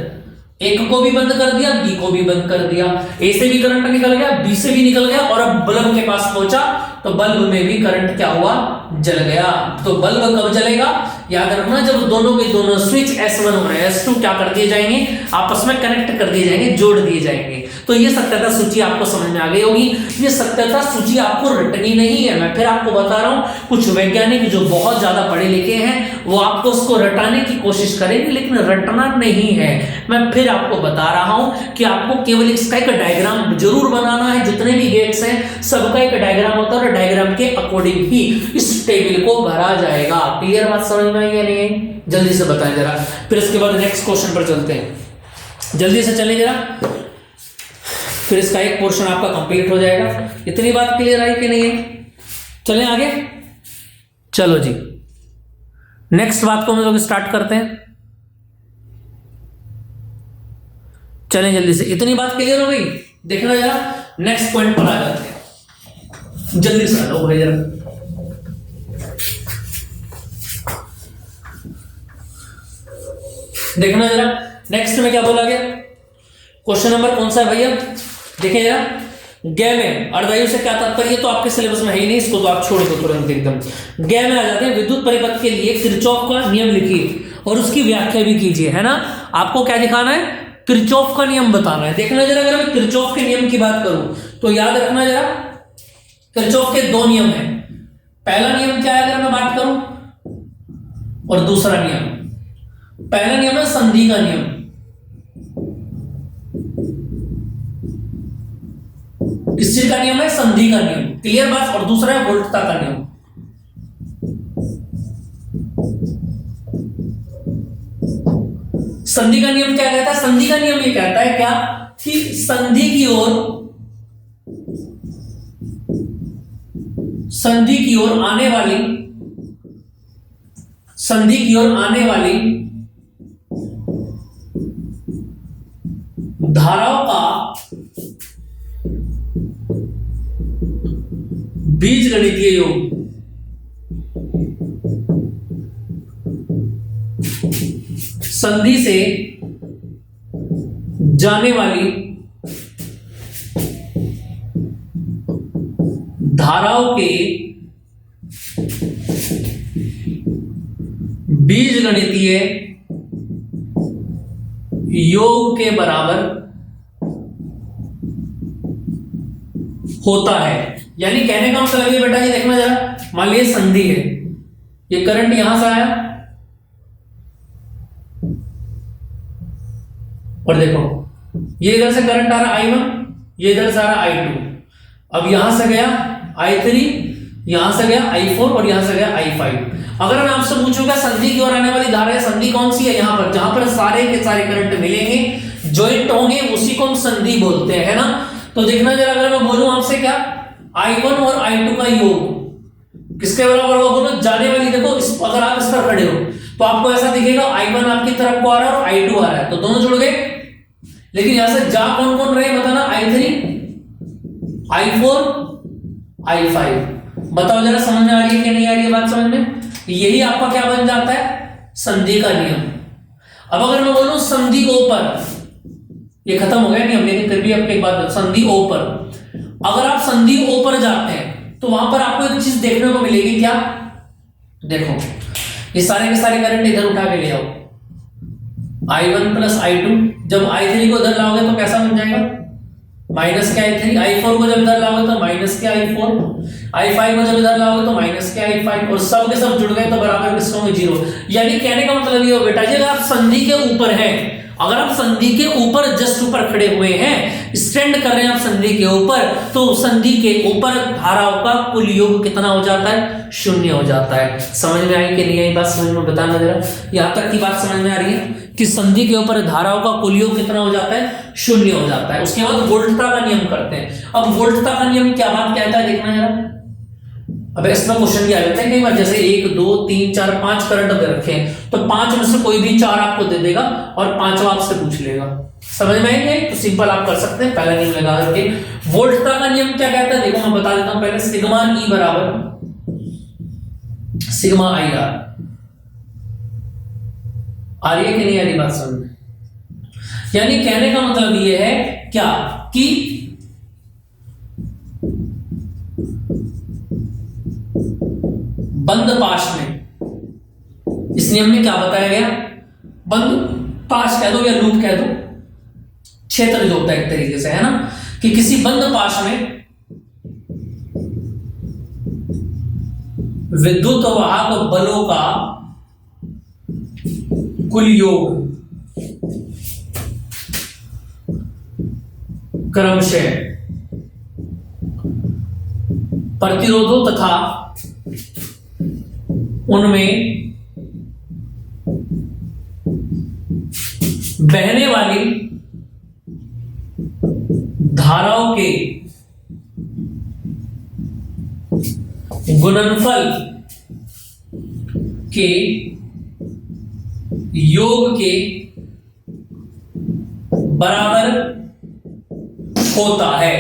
एक को भी बंद कर दिया, बी को भी बंद कर दिया, ए से भी करंट निकल गया, बी से भी निकल गया और अब बल्ब के पास पहुंचा तो बल्ब में भी करंट क्या हुआ, जल गया। तो बल्ब कब जलेगा, याद रखना, जब दोनों के दोनों स्विच S1 और S2 क्या कर दिए जाएंगे, आपस में कनेक्ट कर दिए जाएंगे, जोड़ दिए जाएंगे। तो ये सत्यता सूची आपको समझ में आ गई होगी। ये सत्यता सूची आपको रटनी नहीं है, मैं फिर आपको बता रहा हूं, कुछ वैज्ञानिक जो बहुत ज्यादा पढ़े लिखे हैं वो आपको उसको रटाने की कोशिश करेंगे, लेकिन रटना नहीं है। मैं फिर आपको बता रहा हूं कि आपको केवल इसका एक डायग्राम जरूर बनाना है। जितने भी गेट्स हैं सबका एक डायग्राम होता है और डायग्राम के अकॉर्डिंग ही इस टेबल को भरा जाएगा। क्लियर बात समझ में आई या नहीं? जल्दी से बताएं जरा, फिर इसके बाद नेक्स्ट क्वेश्चन पर चलते हैं। जल्दी से चलें जरा, फिर इसका एक पोर्शन आपका कंप्लीट हो जाएगा। इतनी बात क्लियर आई कि नहीं है? चलें आगे, चलो जी नेक्स्ट बात को हम लोग स्टार्ट करते हैं। चलें जल्दी से, इतनी बात क्लियर हो गई? देखना जरा, नेक्स्ट पॉइंट पर आ जाते हैं, जल्दी से आ जाओ भाई जरा। देखना जरा नेक्स्ट में क्या बोला गया, क्वेश्चन नंबर कौन सा है भैया, देखिए जरा। गै में अर्धवायु से क्या तात्पर्य, तो आपके सिलेबस में है ही नहीं, इसको तो आप छोड़ दो तुरंत एकदम। गै में आ जाते हैं, विद्युत परिपथ के लिए किरचॉफ का नियम लिखिए और उसकी व्याख्या भी कीजिए, है ना। आपको क्या दिखाना है, किरचॉफ का नियम बताना है। देखना जरा, अगर मैं किरचॉफ के नियम की बात करूं तो याद रखना जरा, किरचॉफ के दो नियम है। पहला नियम क्या है अगर मैं बात करूं, और दूसरा नियम। पहला नियम है संधि का नियम, किस चीज का नियम है, संधि का नियम। क्लियर बात। और दूसरा है वोल्टता का नियम। संधि का नियम क्या कहता है, संधि का नियम ये कहता है क्या कि संधि की ओर आने वाली धाराओं का बीजगणितीय योग संधि से जाने वाली धाराओं के बीजगणितीय योग के बराबर होता है। यानी कहने का मतलब ये बेटा जी देखना जरा, मान लीजिए संधि है, ये करंट यहां से आया और देखो ये इधर से करंट आ रहा I1, ये इधर से आ रहा I2। अब यहां से गया I3, यहां से गया I4 और यहां से गया I5। अगर मैं आपसे पूछूंगा संधि की ओर आने वाली धारा संधि कौन सी है, यहां पर जहां पर सारे के सारे करंट मिलेंगे, ज्वाइंट होंगे, उसी को हम संधि बोलते हैं, है ना। तो देखना जरा, अगर मैं बोलूं आपसे क्या, I1 और I2 का योग किसके बराबर होगा बोलो, जाने वाली। देखो अगर आप इस पर खड़े हो तो आपको ऐसा दिखेगा I1 आपकी तरफ को आ रहा है और I2 आ रहा है, तो दोनों जुड़ गए। लेकिन यहां से जा कौन कौन रहे बताना, I3, I4, I5। बताओ जरा, समझ में आ रही है कि नहीं आ रही है बात समझ में। यही आपका क्या बन जाता है, संधि का नियम। अब अगर मैं बोलूं संधि ऊपर, ये खत्म हो गया नियम, लेकिन फिर भी आपको एक बात, संधि ऊपर, अगर आप संधि ऊपर जाते हैं तो वहां पर आपको एक चीज देखने को मिलेगी, क्या, देखो ये सारे के सारे करंट इधर उठा के ले आओ, I1 प्लस I2। जब I3 को इधर लाओगे तो कैसा बन जाएगा, माइनस के I3। I4 को जब इधर लाओगे तो माइनस के I4। I5 को जब इधर लाओगे तो माइनस के I5, और सब के सब जुड़ गए तो बराबर किसके होंगे, 0। यानी कहने का मतलब ये हो बेटा जी, अगर आप संधि के ऊपर हैं, अगर आप संधि के ऊपर जस्ट ऊपर खड़े हुए हैं, स्टैंड कर रहे हैं आप संधि के ऊपर, तो संधि के ऊपर धाराओं का कुल योग कितना हो जाता है, 0 हो जाता है। समझ में आई कि नहीं आई बात, समझ में बताना जरा, यहां तक की बात समझ में आ रही है कि संधि के ऊपर धाराओं का कुल योग कितना हो जाता है, 0 हो जाता है। उसके बाद वोल्टता का नियम करते हैं। अब वोल्टता का नियम क्या बात कहता है देखना जरा। अब इसमें क्वेश्चन क्या रहता है कई बार, जैसे 1 2 3 4 5 करंट दे रखे हैं, तो 5 में से कोई भी 4 आपको दे देगा और 5वां आपसे पूछ लेगा। समझ में आएंगे, तो सिंपल आप कर सकते हैं, पहला नियम लगा करके। वोल्टता का नियम क्या कहता है देखो, मैं बता देता हूं पहले, सिग्मा E बराबर सिग्मा IR। आ रही है कि नहीं आ रही बात समझ में। यानी कहने का मतलब ये है क्या, कि बंद पाश में, इस नियम में क्या बताया गया, बंद पाश कह दो या लूप कह दो, क्षेत्र जो होता है एक तरीके से, है ना, कि किसी बंद पाश में विद्युत वाहक बलों का कुल योग क्रमशः प्रतिरोधों तथा उनमें बहने वाली धाराओं के गुणनफल के योग के बराबर होता है।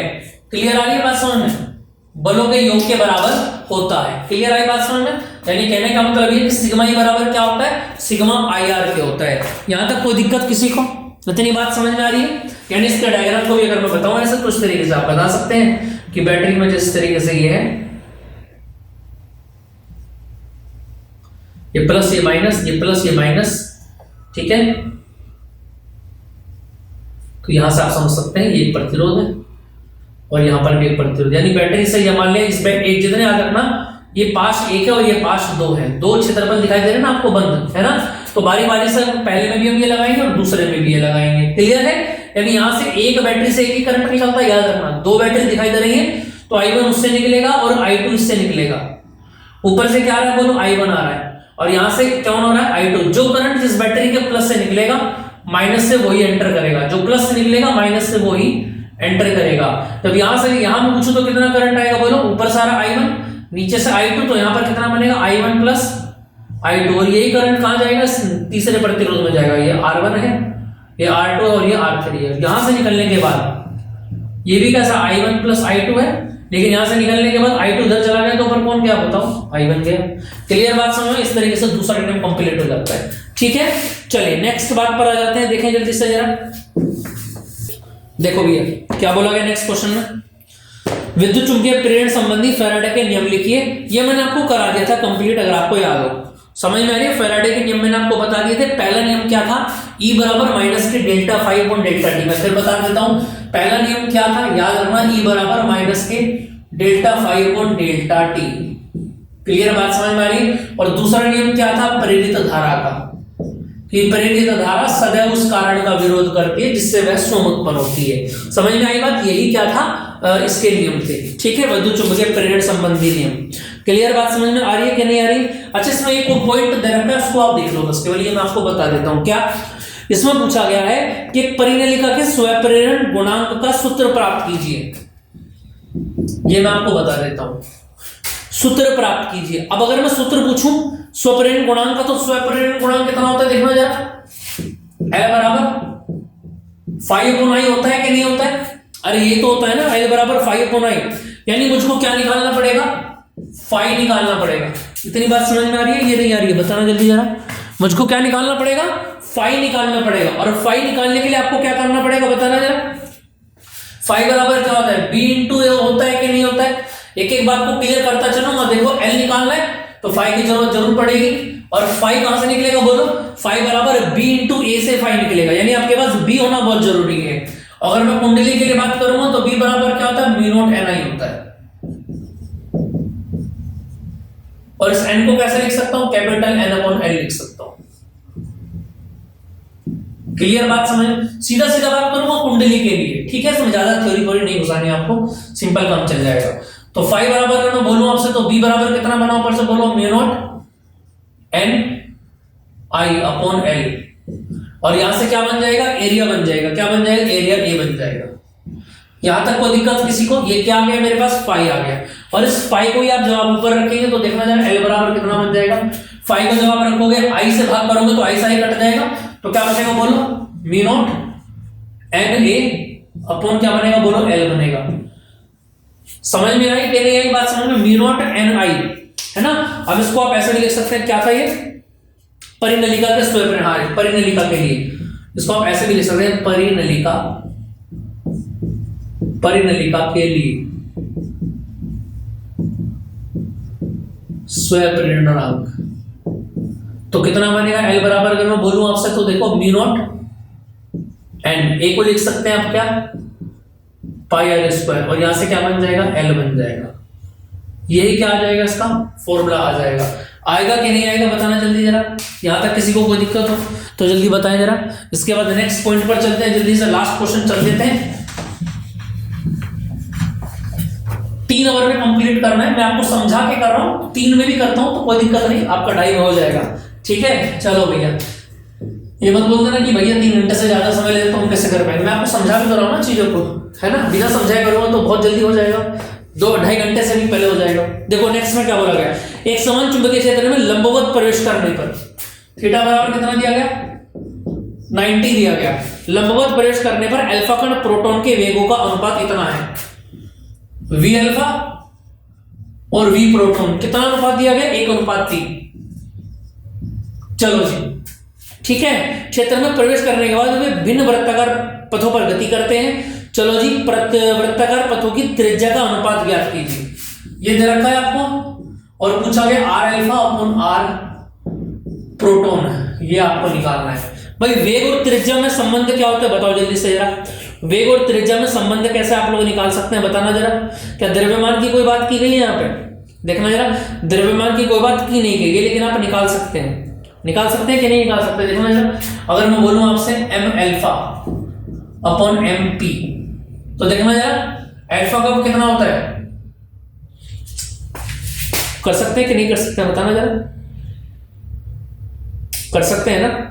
क्लियर आ रही है बात समझ में, बलों के योग के बराबर होता है। क्लियर आई बात समझ में। यानी कहने का मतलब ये कि सिग्मा ई बराबर क्या होता है, सिग्मा IR के होता है। यहां तक कोई दिक्कत किसी को, इतनी बात समझ में आ रही है। यानी इसका डायग्राम को भी अगर मैं बताऊं ऐसे, तो इस तरीके से आप बता सकते हैं कि बैटरी में जिस तरीके से ये है, ये प्लस ये माइनस, ये प्लस ये माइनस, ठीक है। तो यहां से आप समझ सकते हैं ये प्रतिरोध है और यहां पर भी एक प्रतिरोध, यानी बैटरी से ये मान लिया इस एक जितने याद रखना, ये पाश 1 है और ये पाश 2 है, 2 क्षेत्रफल दिखाई दे रहे हैं ना आपको बंद, है ना। तो बारी बारी से पहले में भी हम ये लगाएंगे और दूसरे में भी ये लगाएंगे। क्लियर है। यानी यहां से एक बैटरी से एक ही करंट निकलता है, याद रखना। 2 बैटरी दिखाई दे रही है तो I1 उससे निकलेगा और I2 इससे निकलेगा। ऊपर से क्या आ रहा है बोलो, I1 आ रहा है, और यहां से कौन हो रहा है, I2। जो करंट जिस बैटरी के प्लस से निकलेगा माइनस से वही एंटर करेगा, जो प्लस से निकलेगा माइनस से वही एंटर करेगा। जब यहां से यहां में पूछो तो कितना करंट आएगा बोलो, ऊपर से आ रहा I1, नीचे से I2, तो यहाँ पर कितना बनेगा I1 प्लस I2, और यही करंट कहाँ जाएगा, तीसरे प्रतिरोध में जाएगा। ये R1 है, ये R2 और ये R3 है। यहां से निकलने के बाद ये भी कैसा I1 प्लस I2 है, लेकिन यहां से निकलने के बाद I2 उधर चला गया तो ऊपर कौन गया बताओ, I1 गया। क्लियर बात समझ में? इस तरीके से दूसरा नियम कंप्लीट हो जाता है। ठीक है, चलिए नेक्स्ट बात पर आ जाते हैं, देखें जल्दी से जरा। देखो भैया क्या बोला गया नेक्स्ट क्वेश्चन में, विद्युत चुंबकीय प्रेरण संबंधी फैराडे के नियम लिखिए। ये मैंने आपको करा दिया था कंप्लीट, अगर आपको याद हो। समझ में आ रही है? फैराडे के नियम मैंने आपको बता दिए थे। पहला नियम क्या था, E बराबर माइनस के delta phi upon delta t. मैं फिर बता देता हूं, पहला नियम क्या था, याद रखना, E बराबर माइनस के delta phi upon delta t. Clear बात समझ में आ रही? और दूसरा नियम क्या था, प्रेरित धारा का, कि प्रेरित धारा सदैव उस कारण का विरोध करती है जिससे वह स्वयं उत्पन्न होती है। समझ में आई बात? यही क्या था, इसके नियम थे। ठीक है, विद्युत चुंबकीय प्रेरण संबंधी नियम। क्लियर बात समझ में आ रही है कि नहीं आ रही? अच्छा, इसमें एक पॉइंट दे रखा है, उसको आप देख लो बस, केवल ये मैं आपको बता देता हूं। क्या इसमें पूछा गया है कि परिनलिका के स्वप्रेरण गुणांक का सूत्र प्राप्त कीजिए। ये मैं आपको बता देता हूं, सूत्र प्राप्त कीजिए। अब अगर मैं सूत्र पूछूं स्वप्रेरण गुणांक का, तो स्वप्रेरण गुणांक कितना होता है देखना जरा, L बराबर फाई अपॉन आई होता है कि नहीं होता है? अरे ये तो होता है ना, L बराबर फाई अपॉन आई, यानी मुझको क्या निकालना पड़ेगा, फाई निकालना पड़ेगा। इतनी बात समझ में आ रही है? ये नहीं आ रही है, बताना जल्दी जरा। मुझको क्या निकालना पड़ेगा, फाई निकालना पड़ेगा। और फाई निकालने के लिए आपको क्या करना पड़ेगा, बताना जरा। फाई बराबर क्या होता है, B इंटू ए होता है कि नहीं होता है? एक एक बात को क्लियर करता चलूंगा। देखो L निकालना है तो फाई की जरूरत जरूर पड़ेगी, और फाई कहां से निकलेगा बोलो, फाई बराबर B इंटू ए से फाई निकलेगा, यानी आपके पास B होना बहुत जरूरी है। अगर मैं कुंडली के लिए बात करूंगा तो B बराबर क्या होता है, म्यू नॉट Ni होता है। और इस N को कैसे लिख सकता हूं, कैपिटल N अपॉन L लिख सकता हूं। क्लियर बात समझ? सीधा सीधा बात करूंगा कुंडली के लिए। ठीक है, इसमें ज्यादा थ्योरी वोरी नहीं घुसानी आपको, सिंपल काम चल जाएगा। तो फाई बराबर अगर मैं बोलूं आपसे, तो B बराबर कितना बना ऊपर से बोलो, mu naught Ni upon L। और यहां से क्या बन जाएगा, एरिया बन जाएगा। क्या बन जाएगा, एरिया A बन जाएगा। यहां तक कोई दिक्कत किसी को? ये क्या आ गया मेरे पास, फाई आ गया। और इस फाई को ही आप जवाब ऊपर रखेंगे तो देखना जाएगा L बराबर कितना बन जाएगा। फाई को जवाब रखोगे, I से भाग करोगे तो I से I कट जाएगा, तो क्या बचेगा बोलो, म्यू नॉट Na अपॉन क्या बनेगा बोलो, L बनेगा। समझ में आई कि नहीं आई बात? समझ में, म्यू नॉट Ni है ना। अब इसको आप ऐसे भी लिख सकते हैं, क्या था ये, परिनलिका के स्वप्रेरण, परिनलिका के लिए इसको आप ऐसे भी लिख सकते हैं, परिनलिका, परिनलिका के लिए स्वप्रेरणांक। तो कितना बनेगा, L बराबर अगर मैं बोलूं आपसे तो देखो म्यू नॉट N, A को लिख सकते हैं आप क्या, पाई आर स्क्वायर, और यहां से क्या बन जाएगा, L बन जाएगा। यही क्या आ जाएगा, इसका फॉर्मूला आ जाएगा। आएगा कि नहीं आएगा बताना जल्दी जरा। यहां तक किसी को कोई दिक्कत हो तो जल्दी बताएं जरा। इसके बाद नेक्स्ट पॉइंट पर चलते हैं, जल्दी से लास्ट क्वेश्चन चल देते हैं। 3 ओवर में कंप्लीट करना है, मैं आपको समझा के कर रहा हूं, 3 में भी करता हूं तो कोई दिक्कत नहीं, आपका टाइम हो जाएगा। ठीक है, चलो भैया, ये मत बोल देना कि भैया 3 घंटे से ज्यादा समय लेते तो हम कैसे कर पाएंगे। मैं आपको समझा भी तो रहा हूं ना चीजों को, है ना। बिना समझाए करूंगा तो बहुत जल्दी हो जाएगा, 2-2.5 घंटे से भी पहले हो जाएगा। देखो नेक्स्ट में क्या बोला गया, एक समान चुंबकीय क्षेत्र में लंबवत प्रवेश करने पर थीटा बराबर कितना दिया गया, 90 दिया गया। लंबवत प्रवेश करने पर अल्फा कण प्रोटॉन के वेगों का अनुपात इतना है, V अल्फा और V प्रोटॉन, कितना अनुपात दिया गया, 1:3। चलो जी, ठीक है। क्षेत्र में प्रवेश करने के बाद वे भिन्न वृत्ताकार पथों पर गति करते हैं। चलो जी, वृत्ताकार पथों की त्रिज्या का अनुपात ज्ञात कीजिए। ये दे रखा है आपको, और पूछा गया R alpha upon R proton, ये आपको निकालना है। भाई वेग और त्रिज्या में संबंध क्या होता है बताओ जल्दी से जरा। वेग और त्रिज्या में संबंध कैसे आप लोग निकाल सकते हैं बताना जरा। क्या द्रव्यमान की कोई बात की गई है यहाँ पे, देखना जरा। द्रव्यमान की कोई बात की नहीं गई है, लेकिन आप निकाल सकते हैं, निकाल सकते हैं कि नहीं निकाल सकते, देखना जरा। अगर मैं बोलूं आपसे m अल्फा अपॉन mp, तो देखना जरा अल्फा का कितना होता है, कर सकते हैं कि नहीं कर सकते हैं बताना जरा। कर सकते हैं ना।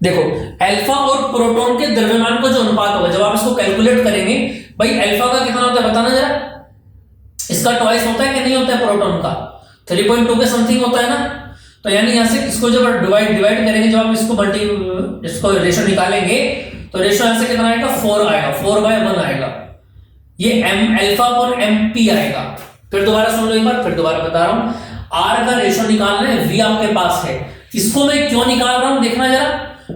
देखो अल्फा और प्रोटॉन के द्रव्यमान का जो अनुपात होगा, जब आप इसको कैलकुलेट करेंगे, भाई अल्फा का कितना होता है बताना जरा। इसका ट्वाइस होता है कि नहीं होता है प्रोटॉन का, 3.2 के समथिंग होता है ना। तो यानी यहां से इसको जब डिवाइड करेंगे, जब आप इसको रेशो निकालेंगे तो रेशो यहां से कितना आएगा 4 आएगा, 4/1 आएगा। ये m अल्फा और mp आएगा। फिर दोबारा सुन लो एक बार, फिर दोबारा बता रहा हूं, r का रेशो निकालना है, v आपके पास है, इसको मैं क्यों निकाल रहा हूं देखना जरा।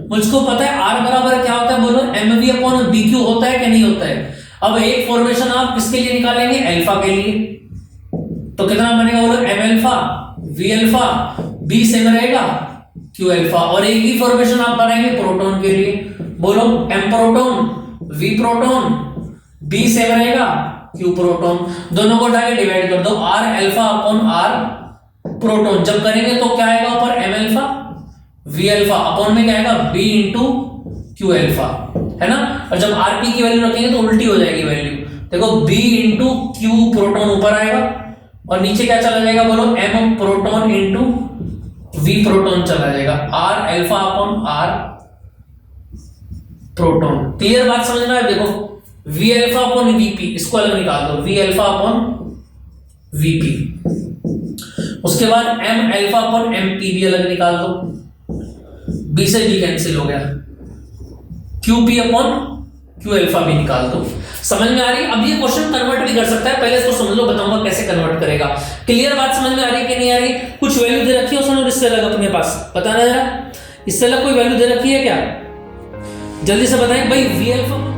मुझको पता है r बराबर क्या होता है, बोलो mv/bq होता है कि नहीं होता है। अब एक फॉर्मेशन आप किसके लिए निकालेंगे, अल्फा के लिए, तो कितना बनेगा बोलो, m alpha v alpha b same रहेगा q अल्फा। और एक ही फॉर्मेशन आप बनाएंगे प्रोटॉन के लिए, बोलो m proton v proton b same रहेगा q प्रोटॉन। दोनों को उठा के डिवाइड कर दो, r alpha upon r proton. जब करेंगे तो क्या आएगा ऊपर, m alpha v alpha, upon में क्या आएगा b इंटू q अल्फा, है ना। और जब rp की वैल्यू रखेंगे तो उल्टी हो जाएगी वैल्यू, देखो b इंटू q प्रोटॉन ऊपर आएगा और नीचे क्या चला जाएगा बोलो, m proton into v proton चला जाएगा, r alpha upon r proton. Clear बात समझ में आए। देखो v अल्फा अपॉन vp, इसको अलग निकाल दो, v अल्फा अपॉन vp। उसके बाद m अल्फा अपॉन mp भी अलग निकाल दो, b से b कैंसिल हो गया, qp अपॉन q अल्फा भी निकाल दो। समझ में आ रही है। अब ये क्वेश्चन कन्वर्ट भी कर सकता है, पहले इसको समझ लो, बताऊंगा कैसे कन्वर्ट करेगा। क्लियर बात समझ में आ रही है कि नहीं आ रही। कुछ वैल्यू दे रखी है उसने इससे अलग अपने पास, बताना जरा, इससे अलग कोई वैल्यू दे रखी है क्या, जल्दी से बताएं भाई। v alpha